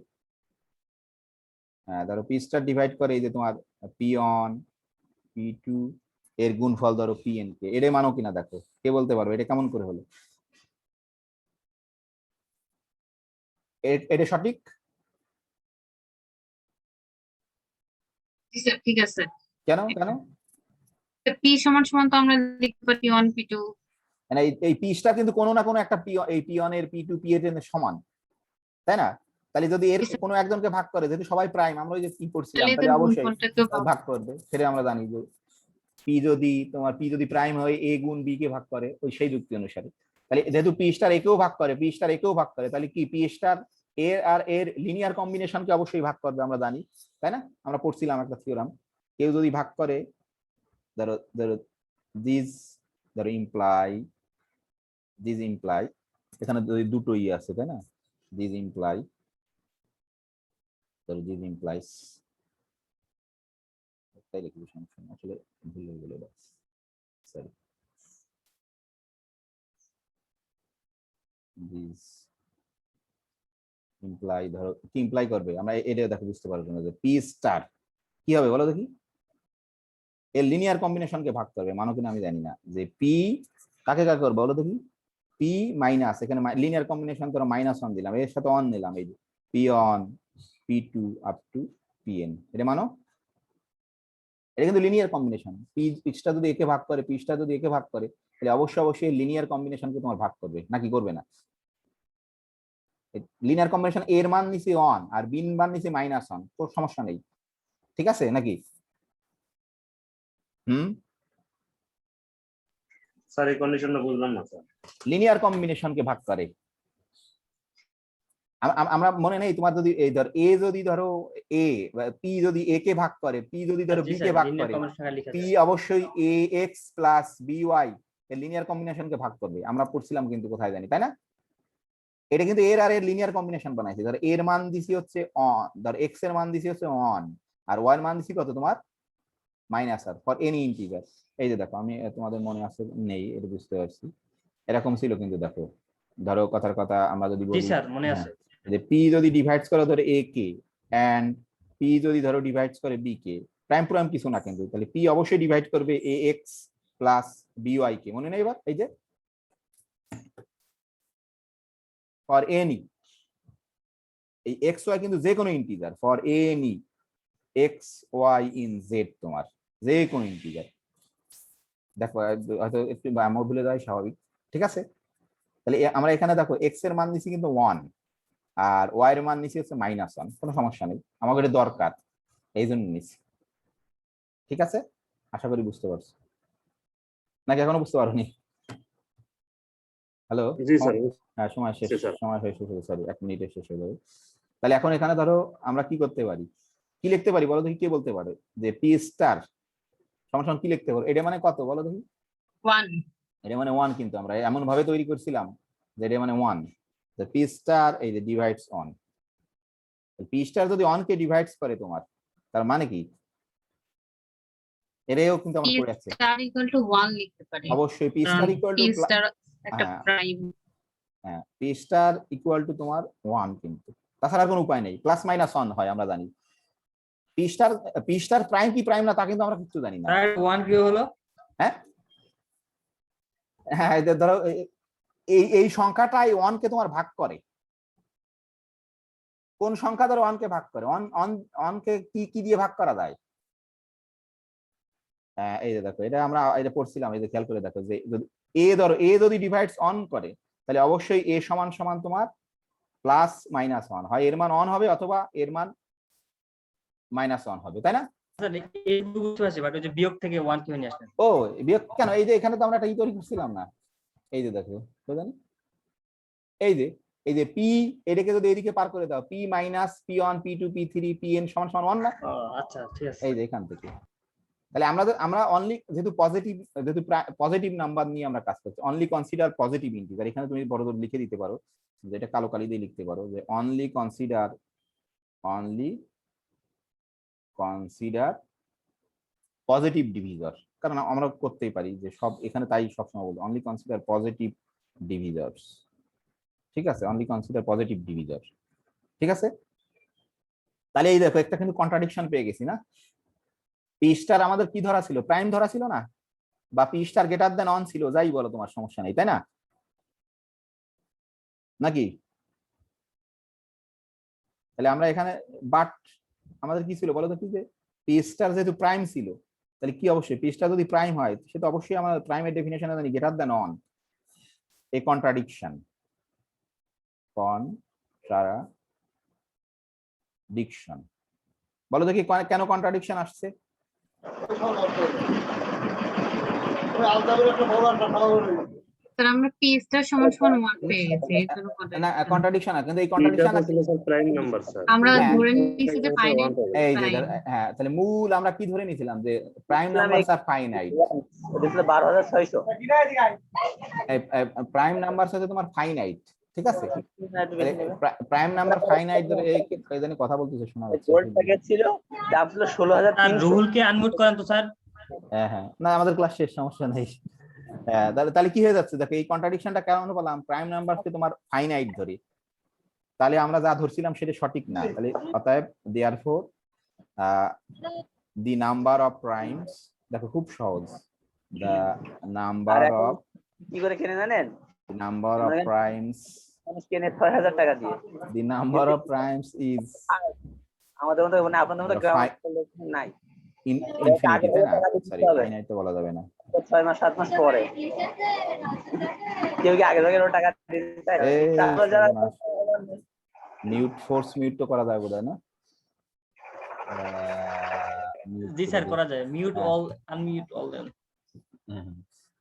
ধরো পি স্টার ডিভাইড করে এই যে তোমার P1 P2 এর গুণফল ধরো Pn কে, এটা মানো কিনা দেখো, কে বলতে পারবে এটা কেমন করে হলো? এটা সঠিক? জি স্যার ঠিক আছে। কেন কেন? পি সমান সমান তো আমরা লিখতে পারি P1 P2। মানে এই পি স্টার কিন্তু কোনো না কোনো একটা এই P1 এর P2 Pn এর সমান, তাই না? তাহলে যদি এর কোনো একজনকে ভাগ করে, যেহেতু সবাই প্রাইম, আমরা ওই যে কি করছিলাম, তাহলে তাহলে এদের অবশ্যই গুণফলটাকেও ভাগ করবে, সেটা আমরা জানি যে পি যদি প্রাইম হয় এ গুণ বি কে ভাগ করে, ওই সেই যুক্তি অনুসারে, তাহলে যেহেতু পি স্টার একেও ভাগ করে, পি স্টার একেও ভাগ করে, তাহলে কি পি স্টার এর আর এর লিনিয়ার কম্বিনেশনকে অবশ্যই ভাগ করবে, আমরা জানি, তাই না? আমরা পড়ছিলাম একটা থিওরাম, কেউ যদি ভাগ করে, ধরো ধরো দিস, ধরো ইমপ্লাই এখানে দুটো ই আছে, তাই না, দিস ইমপ্লাই, ধরো দিস ইমপ্লাইস, তাই লিখবো, সমস্যা নেই, আসলে ভুল হয়ে গেল, সরি, দিস ইমপ্লাই, ধরো কি ইমপ্লাই করবে, আমরা এটা দেখো বুঝতে পারবো না, যে পি স্টার কি হবে বলো দেখি, এর লিনিয়ার কম্বিনেশনকে ভাগ করবে, মানো কিনা আমি জানি না, যে পি কাকে কাকে করবে বলো দেখি, পি মাইনাস, এখানে লিনিয়ার কম্বিনেশন করো -1 দিলাম, এর সাথে 1 নিলাম, এই যে P1 P2 up to Pn, এটা মানো, এটা কিন্তু লিনিয়ার কম্বিনেশন, পিটা যদি একে ভাগ করে, পিটা যদি একে ভাগ করে, তাহলে অবশ্যই অবশ্যই লিনিয়ার কম্বিনেশনকে তোমার ভাগ করবে, নাকি করবে না? লিনিয়ার কম্বিনেশন এর মান নিচে 1 আর বিন মান নিচে -1, তো সমস্যা নেই, ঠিক আছে নাকি? স্যার এই কন্ডিশনটা বুঝলাম না স্যার। লিনিয়ার কম্বিনেশনকে ভাগ করে। আমরা মনে নেই তোমার যদি এই ধর এ যদি ধরো এ পি যদি এ কে ভাগ করে, পি যদি ধরো জি বি স্যার, কে ভাগ লিনিয়ার করে, কম্বিনেশন লেখা পি আছে। অবশ্যই এ এক্স প্লাস বি ওয়াই এর লিনিয়ার কম্বিনেশনকে ভাগ করবে। আমরা পড়ছিলাম কিন্তু কোথায় জানি, তাই না? এটা কিন্তু এর আর এর লিনিয়ার কম্বিনেশন বানাইছে। ধর এর মান দিছি হচ্ছে ধর এক্স এর মান দিছি হচ্ছে 1 আর ওয়াই এর মান দিছি কত তোমার minus r for any integer. এই যে দেখো আমি তোমাদের মনে আছে নেই এটা বুঝতে পারছি, এরকম ছিল কিন্তু দেখো ধরো কথার কথা আমরা যদি জি বলি স্যার, মনে হ্যাঁ, আছে। যে পি যদি ডিভাইডস করে ধরো এ কে এন্ড পি যদি ধরো ডিভাইডস করে বি কে, প্রাইম প্রাইম কিছু না কিন্তু, তাহলে পি অবশ্যই ডিভাইড করবে a x plus b y কে। মনে নেই এবার এই যে ফর এনি এই এক্স ওয়াই কিন্তু যে কোনো integer for any x y in z, তোমার যে কোনো ইন্টিজার। দেখো হয়তো একটু আমার ভুলে যায় স্বাভাবিক, ঠিক আছে? তাহলে আমরা এখানে দেখো এক্স এর মান দিচ্ছি কিন্তু 1 আর ওয়াই এর মান নিচ্ছি হচ্ছে -1, কোনো সমস্যা নেই, আমাকে এটা দরকার এই জন্য নিচ্ছি। ঠিক আছে, আশা করি বুঝতে পারছো নাকি এখনো বুঝতে পারোনি? হ্যালো, জি স্যার। হ্যাঁ সময় শেষ, জি স্যার। সময় শেষ হয়ে সরি 1 মিনিটে শেষ হয়ে যাবে। তাহলে এখন এখানে ধরো আমরা কি করতে পারি, কি লিখতে পারি বলো দেখি, কে বলতে পারে যে পি স্টার সমান কি লিখতে পারো? এটা মানে কত বলো দেখি? 1 এটা মানে 1, কিন্তু আমরা এমন ভাবে তৈরি করছিলাম যে এটা মানে 1, the p স্টার এই যে ডিভাইডস অন, পি স্টার যদি অন কে ডিভাইডস করে তোমার তার মানে কি? এটাও কিন্তু আমরা p পড়ে যাচ্ছে স্টার ইকুয়াল টু 1 লিখতে পারি, অবশ্যই পি স্টার কারণ ইকুয়াল p টু স্টার একটা হ্যাঁ প্রাইম। হ্যাঁ পি স্টার ইকুয়াল টু তোমার 1, কিন্তু তাছাড়া কোনো উপায় নেই, প্লাস মাইনাস 1 হয় আমরা জানি। পি স্টার প্রাইম কি প্রাইম না তা কিন্তু আমরা কিছু জানি না। স্যার 1 কি হলো? হ্যাঁ হ্যাঁ এই যে ধরো এই সংখ্যাটাই 1 কে তোমার ভাগ করে, কোন সংখ্যা ধরো 1 কে ভাগ করে? 1 কে কি কি দিয়ে ভাগ করা যায়? এই যে দেখো এটা আমরা এটা পড়ছিলাম, এই যে খেয়াল করে দেখো যে যদি ধরো এ যদি ডিভাইডস অন করে তাহলে অবশ্যই এ সমান সমান তোমার প্লাস মাইনাস 1 হয়, এর মান 1 হবে অথবা এর মান -1 হবে, তাই না? স্যার এই বুঝতে পারছি, বাট ওই যে বিয়োগ থেকে 1 কিভাবে নিয়ে আসলেন? ও বিয়োগ কেন? এই যে এখানে তো আমরা একটা তৈরি করছিলাম না, এই যে দেখো তো জানি এই যে পি এটাকে যদি এদিকে পার করে দাও, P minus p1 p2 p3 pn সমান সমান 1 না? ও আচ্ছা, ঠিক আছে। এই যে এখান থেকে তাহলে আমরা অনলি যেহেতু পজিটিভ নাম্বার নিয়ে আমরা কাজ করছি, অনলি কনসিডার পজিটিভ ইন্টিজার। এখানে তুমি বড় করে লিখে দিতে পারো, যেটা কালো কালি দিয়ে লিখতে পারো যে অনলি কনসিডার পজিটিভ ডিভিজার, কারণ আমরা করতেই পারি যে সব এখানে তাই সবসময় বলবো অনলি কনসিডার পজিটিভ ডিভিজার্স। ঠিক আছে, অনলি কনসিডার পজিটিভ ডিভিজার। ঠিক আছে, তাহলে এই দেখো একটা কিন্তু কন্ট্রাডিকশন পেয়ে গেছি না? পি স্টার আমাদের কি ধরা ছিল? প্রাইম ধরা ছিল না? বা P star greater than on ছিল, যাই বলো তোমার সমস্যা নেই, তাই না? নাকি? তাহলে আমরা এখানে বাট আমাদের কি ছিল বলো তো, কি যে পি স্টার যেহেতু প্রাইম ছিল তাহলে কি অবশ্যই পি স্টার যদি প্রাইম হয় সে তো অবশ্যই আমরা প্রাইমের ডেফিনেশনে জানি গ্রেটার দেন অন। এই কন্ট্রাডিকশন বলো দেখি কেন কন্ট্রাডিকশন আসছে? স্যার আমরা p স্টার সমান সমান 1 পেয়ে গেছি, এই জন্য না কন্ট্রাডিকশন না, কিন্তু এই এটা কন্ট্রাডিকশন তো ছিল স্যার প্রাইম নাম্বার স্যার। আমরা হ্যাঁ। ধরে নিয়েছি যে ফাইনাইট এই যে প্রাইম। হ্যাঁ, তাহলে মূল আমরা কি ধরে নিয়েছিলাম যে প্রাইম নাম্বারস আর ফাইনাইট। এটা ছিল 12600। প্রাইম নাম্বারস হচ্ছে তোমার ফাইনাইট, ঠিক আছে? প্রাইম নাম্বার ফাইনাইট ধরে এই জানি কথা বলতেছে শোনা যাচ্ছে। গোল্ড প্যাকেজ ছিল, দাম ছিল স্যার 16300। রুহুলকে আনমিউট করেন তো স্যার। হ্যাঁ হ্যাঁ, না আমাদের ক্লাস শেষ, সমস্যা নেই। হ্যাঁ তাহলে কি হয়ে যাচ্ছে দেখো, এই কন্ট্রাডিকশনটা কেন বললাম? প্রাইম নাম্বারকে তোমার ফাইনাইট ধরি, তাহলে আমরা যা ধরছিলাম সেটা সঠিক না। তাহলে অতএব therefore the number of primes, দেখো খুব সহজ, the number of কি করে কিনে জানেন? number of primes মানুষ কিনে 6000 টাকা দিয়ে। the number of primes is আমাদের মতো মানে আপনাদের মতো গ্রাম নাই। infinity, তাই না? সরি ফাইনাইট তো বলা যাবে না। 6 মাস 7 মাস পরে কেউ কি আগে থেকে টাকা দিতে চায়? তারপর যারা মিউট ফোর্স মিউট তো করা যায় বোধহয় না? জি স্যার করা যায়, মিউট হ্যাঁ। All unmute all.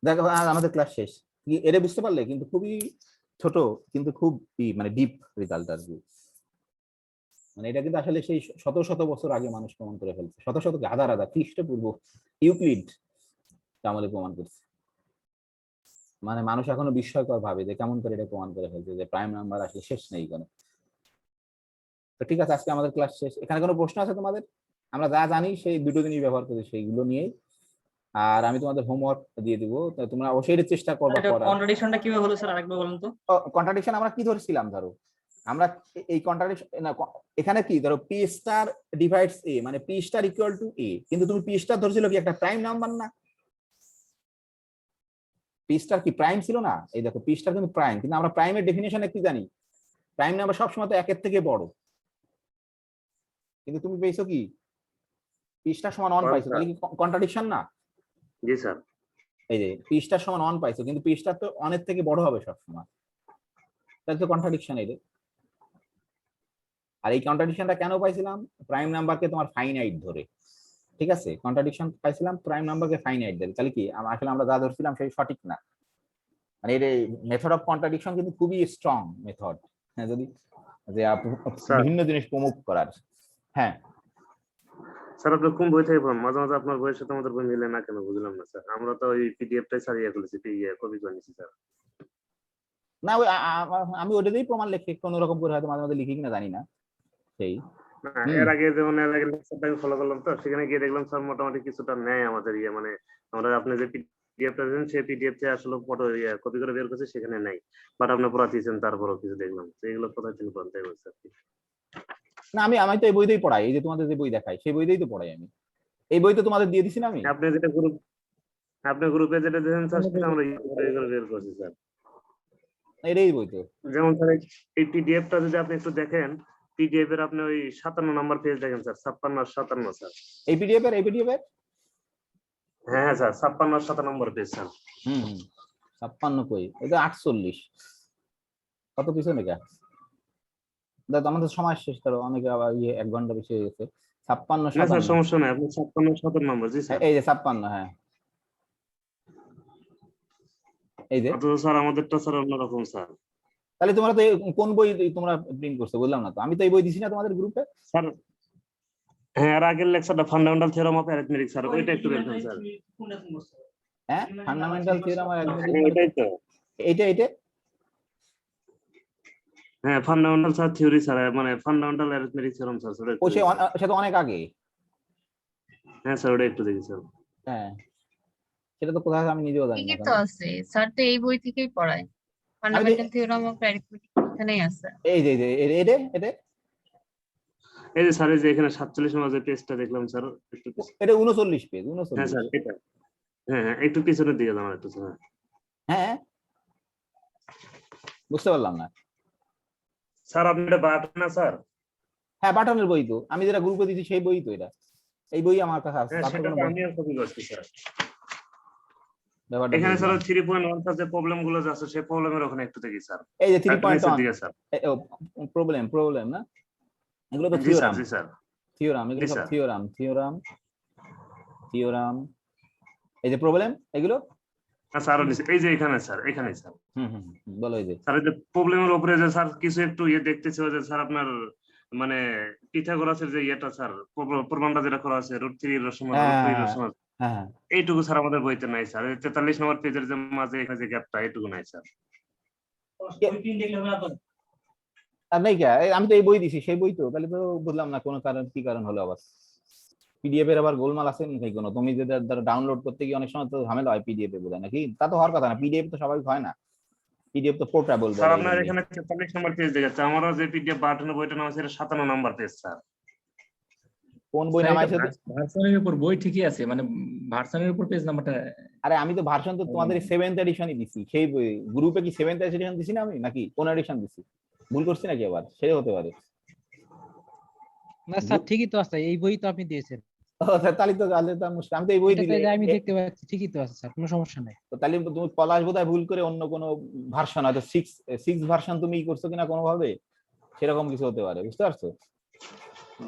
দেখো আমাদের ক্লাস শেষ এটা বুঝতে পারলে, কিন্তু খুবই ছোট কিন্তু খুব মানে ডিপ রেজাল্ট আর কি। মানে এটা কিন্তু আসলে সেই শত শত বছর আগে মানুষ প্রমাণ করে ফেলছে, শত শত হাজার হাজার খ্রিস্টপূর্ব ইউক্লিড আমলে প্রমাণ করছে। মানে মানুষ এখনো বিস্ময়কর ভাবে যে কেমন করে এটা প্রমাণ করে ফেলছে যে প্রাইম নাম্বার আসলে শেষ নেই কোনো। তো ঠিক আছে, আজকে আমাদের ক্লাস শেষ। এখানে কোনো প্রশ্ন আছে তোমাদের? আমরা যা জানি সেই দুটো জিনিস ব্যবহার করি সেইগুলো নিয়েই, আর আমি তোমাদের হোমওয়ার্ক দিয়ে দিব, তো তোমরা অবশ্যই এটা চেষ্টা করবা এটা করার। কন্ট্রাডিকশনটা কিভাবে হলো স্যার আরেকবার বলেন তো। কন্ট্রাডিকশন আমরা কি ধরছিলাম? ধরো আমরা এই কন্ট্রাডিকশন এখানে কি ধরো পি স্টার ডিভাইডস এ, মানে পি স্টার ইকুয়াল টু এ, কিন্তু তুমি পি স্টার ধরছিল কি একটা প্রাইম নাম্বার না? পি স্টার কি প্রাইম ছিল না? এই দেখো পি স্টার কিন্তু প্রাইম, কিন্তু আমরা প্রাইমের ডেফিনিশনে কি জানি? প্রাইম নাম্বার সবসময় তো একের থেকে বড়, কিন্তু তুমি পেয়েছো কি পি স্টার সমান 1 পাইছো, তাহলে কি কন্ট্রাডিকশন না? জি স্যার। এই যে পি স্টার সমান 1 পাইছো, কিন্তু পি স্টার তো 1 এর থেকে বড় হবে সবসময়, তাহলে তো কন্ট্রাডিকশন এই। আর এই কন্ট্রাডিকশনটা কেন পাইছিলাম? প্রাইম নাম্বারকে তোমার ফাইনাইট ধরে, ঠিক আছে? কন্ট্রাডিকশন পাইছিলাম প্রাইম নাম্বারকে ফাইনাইট ধরে, তাহলে কি আসলে আমরা যা ধরছিলাম সেই সঠিক না। মানে এর মেথড অফ কন্ট্রাডিকশন কিন্তু খুবই স্ট্রং মেথড, হ্যাঁ, যদি যে স্যার। বিভিন্ন জিনিস প্রমুখ করার। হ্যাঁ স্যার আপনি কোন বই থেকে পড়েন? মাঝে মাঝে আপনার বইয়ের সাথে আমাদের বই মিলে না কেন বুঝলাম না স্যার। আমরা তো ওই পিডিএফটাই সারিয়ে ফেলেছি, কপি করে নিয়েছি স্যার। না, ওই আমি ওটাতেই প্রমাণ লিখি কোন রকম করে, হয়তো মাঝে মাঝে লিখি কিনা জানি না সেই। না, এর আগে যেমন এর আগে লেকচারটা আমি ফলো করলাম, তো সেখানে গিয়ে দেখলাম স্যার মোটামুটি কিছুটা নেয় আমাদের মানে আমরা আপনি যে পিডিএফটা দেন সেই পিডিএফ থেকে আসলে ফটো কপি করে বের করছে, সেখানে নাই, বাট আপনি পড়াচ্ছেন তারপরও কিছু দেখলাম এগুলো কোথায় তিনি পড়েন তাই বলছে আর কি। না, আমি তো এই বইতেই পড়াই, এই যে তোমাদের যে বই দেখাই সেই বইতেই তো পড়াই আমি। এই বই তো তোমাদের দিয়ে দিছি না আমি? আপনি যেটা গ্রুপে যেটা দিয়েছেন স্যার সেটা আমরা বের করছি স্যার। এটাই বই তো। যেমন স্যার এই পিডিএফটা যদি আপনি একটু দেখেন, পিডিএফ এর আপনি ওই 57 নাম্বার পেজ দেখেন স্যার, 56 আর 57 স্যার। এই পিডিএফ এর হ্যাঁ স্যার, 56 আর 57 নম্বর পেজ স্যার। 56 কই? এটা 48। কত পিছনে গা? দাদা আমাদের সময় শেষ, করো অনেকে আবার 1 ঘন্টা বেশি হয়ে গেছে। 56 না স্যার 57, সমস্যা নাই, আপনি 56 57 নম্বর। জি স্যার। এই যে 56, হ্যাঁ এই যে। অথচ স্যার আমাদেরটা স্যার অন্যরকম স্যার। তাহলে তোমরা তো কোন বই তোমরা প্রিন্ট করছো বুঝলাম না তো, আমি তো এই বই দিছি না তোমাদের গ্রুপে। স্যার হ্যাঁ, এর আগের লেকচারটা fundamental theorem of arithmetic sir, ওইটা একটু দেখুন স্যার। হ্যাঁ, ফান্ডামেন্টাল থিওরাম আর এটাই তো। এইটা হ্যাঁ, ফান্ডামেন্টাল স্যার থিওরি স্যার, মানে ফান্ডামেন্টাল অ্যারিথমেটিক থিওরাম স্যার। ও সেটা অনেক আগে। হ্যাঁ স্যার, ওটা একটু দেখি স্যার। হ্যাঁ, সেটা তো কোথায় আমি নিজেও জানি না। ঠিকই তো আছে স্যার, তো এই বই থেকেই পড়ায়, ফান্ডামেন্টাল থিওরাম অফ অ্যারিথমেটিক এখানেই আছে। এই যে এটা এই যে স্যার, এই যে এখানে 47 নম্বর যে পেজটা দেখলাম স্যার, একটু এটা 39 পেজ। হ্যাঁ স্যার এটা। হ্যাঁ একটু পিছনের দিকে যান একটু স্যার। হ্যাঁ বুঝতে পারলাম না স্যার আপনি এটা বাটন না স্যার? হ্যাঁ, বাটনের বই তো, আমি যেটা গ্রুপে দিছি সেই বই তো এটা। এই বই আমার কাছে আছে, হ্যাঁ তারপর সেটা কোনো তো আমিও কপি করছি স্যার। ব্যাপারটা এখানে স্যার বুঝলাম। 3.1 স্যার যে প্রবলেম গুলো আছে সেই প্রবলেমের ওখানে একটু দেখি স্যার। এই যে একটু নিচের 3.1 দিকে স্যার। প্রবলেম না, এগুলো তো জি স্যার, জি স্যার। এগুলো জি সব স্যার। থিওরাম। এই যে প্রবলেম এগুলো। আচ্ছা আরো নিচে এই যে এখানে স্যার, এখানে স্যার। বলো এই যে স্যার এই যে প্রবলেমের উপরে যে স্যার কিছু একটু দেখতেছি যে স্যার আপনার মানে পিথাগোরাসের যে ইয়েটা স্যার, প্রমাণটা যেটা করা আছে √3 এর সমান √2 এর সমান, হ্যাঁ এইটুকু স্যার আমাদের বইতে নাই স্যার। 43 নম্বর পেজের যে মাঝে এখানে যে গ্যাপটা, এইটুকু নাই স্যার। আর নাই কে? আমি তো এই বই দিছি সেই বই তো, তাহলে তো বুঝলাম না কোনো কারণ, কি কারণ হলো আবার। পিডিএফ এর আবার গোলমাল আছে নাকি কোনো? তুমি যদি ডাউনলোড করতে গিয়ে অনেক সময় তো ঝামেলা হয় পিডিএফ এ, বোঝা নাকি? তা তো হওয়ার কথা না, পিডিএফ তো স্বাভাবিক হয় না, পিডিএফ তো পোর্টেবল স্যার বলে। আপনার এখানে 43 নম্বর পেজ দেখাচ্ছে, আমারও যে পিডিএফ বাটনের বইটা নাম আছে এটা 57 নম্বর পেজ স্যার। কোন বই নামাইছে? ভার্সনের উপর বই ঠিকই আছে, মানে ভার্সনের উপর পেজ নাম্বারটা। আরে আমি তো ভার্সন তো তোমাদের 7th এডিশনই দিছি, সেই গ্রুপে কি 7th এডিশন দিছি না আমি, নাকি কোন এডিশন দিছি? ভুল করছি নাকি আবার? সেটা হতে পারে। না স্যার ঠিকই তো আছে, এই বই তো আপনি দিয়েছেন। তাহলে তো মুশকিল, আমি তো এই বই এটাতে দিলে। যে আমি দেখতে পাচ্ছি ঠিকই তো আছে স্যার, কোনো সমস্যা নাই। তো তাহলে তুমি পলাশ বোধহয় ভুল করে অন্য কোনো ভার্সন, হয়তো 6 ভার্সন তুমি করছো কিনা কোনো ভাবে, সেরকম কিছু হতে পারে, বুঝতে পারছো?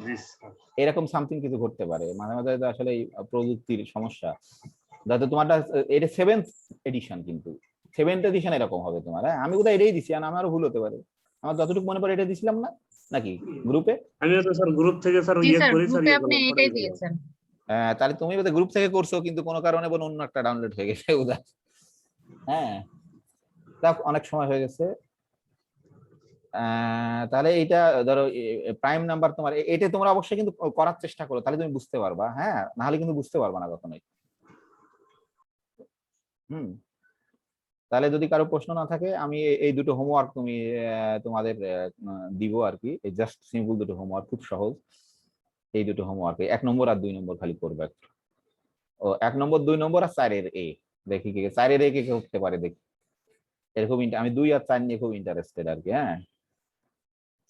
জি স্যার। এরকম সামথিং কিছু ঘটতে পারে মাঝে মাঝে তো আসলে এই প্রযুক্তির সমস্যা। যাতে তোমারটা এটা 7th এডিশন, কিন্তু 7th এডিশন এরকম হবে তোমার। হ্যাঁ, আমি কোথায় এটাই দিছি, আর আমারও ভুল হতে পারে। আমার যতটুকু মনে পড়ে এটা দিছিলাম না নাকি গ্রুপে? আমিও তো স্যার গ্রুপ থেকে স্যার জি ইয়ে স্যার, করি স্যার, গ্রুপে ইয়ে আপনি করলাম, এটাই পরে দিয়েছেন। তাহলে তুমি বোধহয় গ্রুপ থেকে করছো, কিন্তু কোনো কারণে বোধ অন্য একটা ডাউনলোড হয়ে গেছে উদা। হ্যাঁ, তা অনেক সময় হয়ে গেছে। তাহলে এইটা ধরো প্রাইম নাম্বার তোমার, এটা তোমরা অবশ্যই কিন্তু করার চেষ্টা করো, তাহলে তুমি বুঝতে পারবা। হ্যাঁ, নাহলে কিন্তু বুঝতে পারবা না কখনোই। হুম, তাহলে যদি কারো প্রশ্ন না থাকে, আমি এই দুটো হোমওয়ার্ক তুমি তোমাদের দিব আর কি। এই জাস্ট সিম্পল দুটো হোমওয়ার্ক, খুব সহজ। এই দুটো হোমওয়ার্ক 1 নম্বর আর 2 নম্বর খালি করবে একটু। ও 1 নম্বর 2 নম্বর আর 4 এর এ, দেখি কে 4 এর এ কে করতে পারে দেখি। এরকম আমি 2 আর 4 নিয়ে খুব ইন্টারেস্টেড আর কি। হ্যাঁ,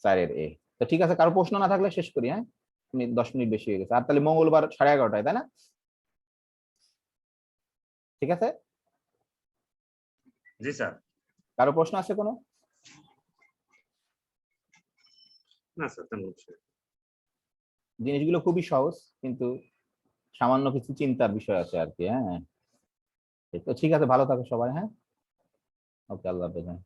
4 এর এ। তো ঠিক আছে, কারো প্রশ্ন না থাকলে শেষ করি। হ্যাঁ, 10 মিনিট বেশি হয়ে গেছে। আর তাহলে মঙ্গলবার 11:30টায়, তাই না? ঠিক আছে, জি স্যার। কারো প্রশ্ন আছে কোনো? না স্যার, তেমন কিছু না। জিনিসগুলো খুবই সহজ, কিন্তু সামান্য কিছু চিন্তার বিষয় আছে আর কি। হ্যাঁ, তো ঠিক আছে, ভালো থাকো সবাই। হ্যাঁ, ওকে, আল্লাহ হাফেজ। হ্যাঁ।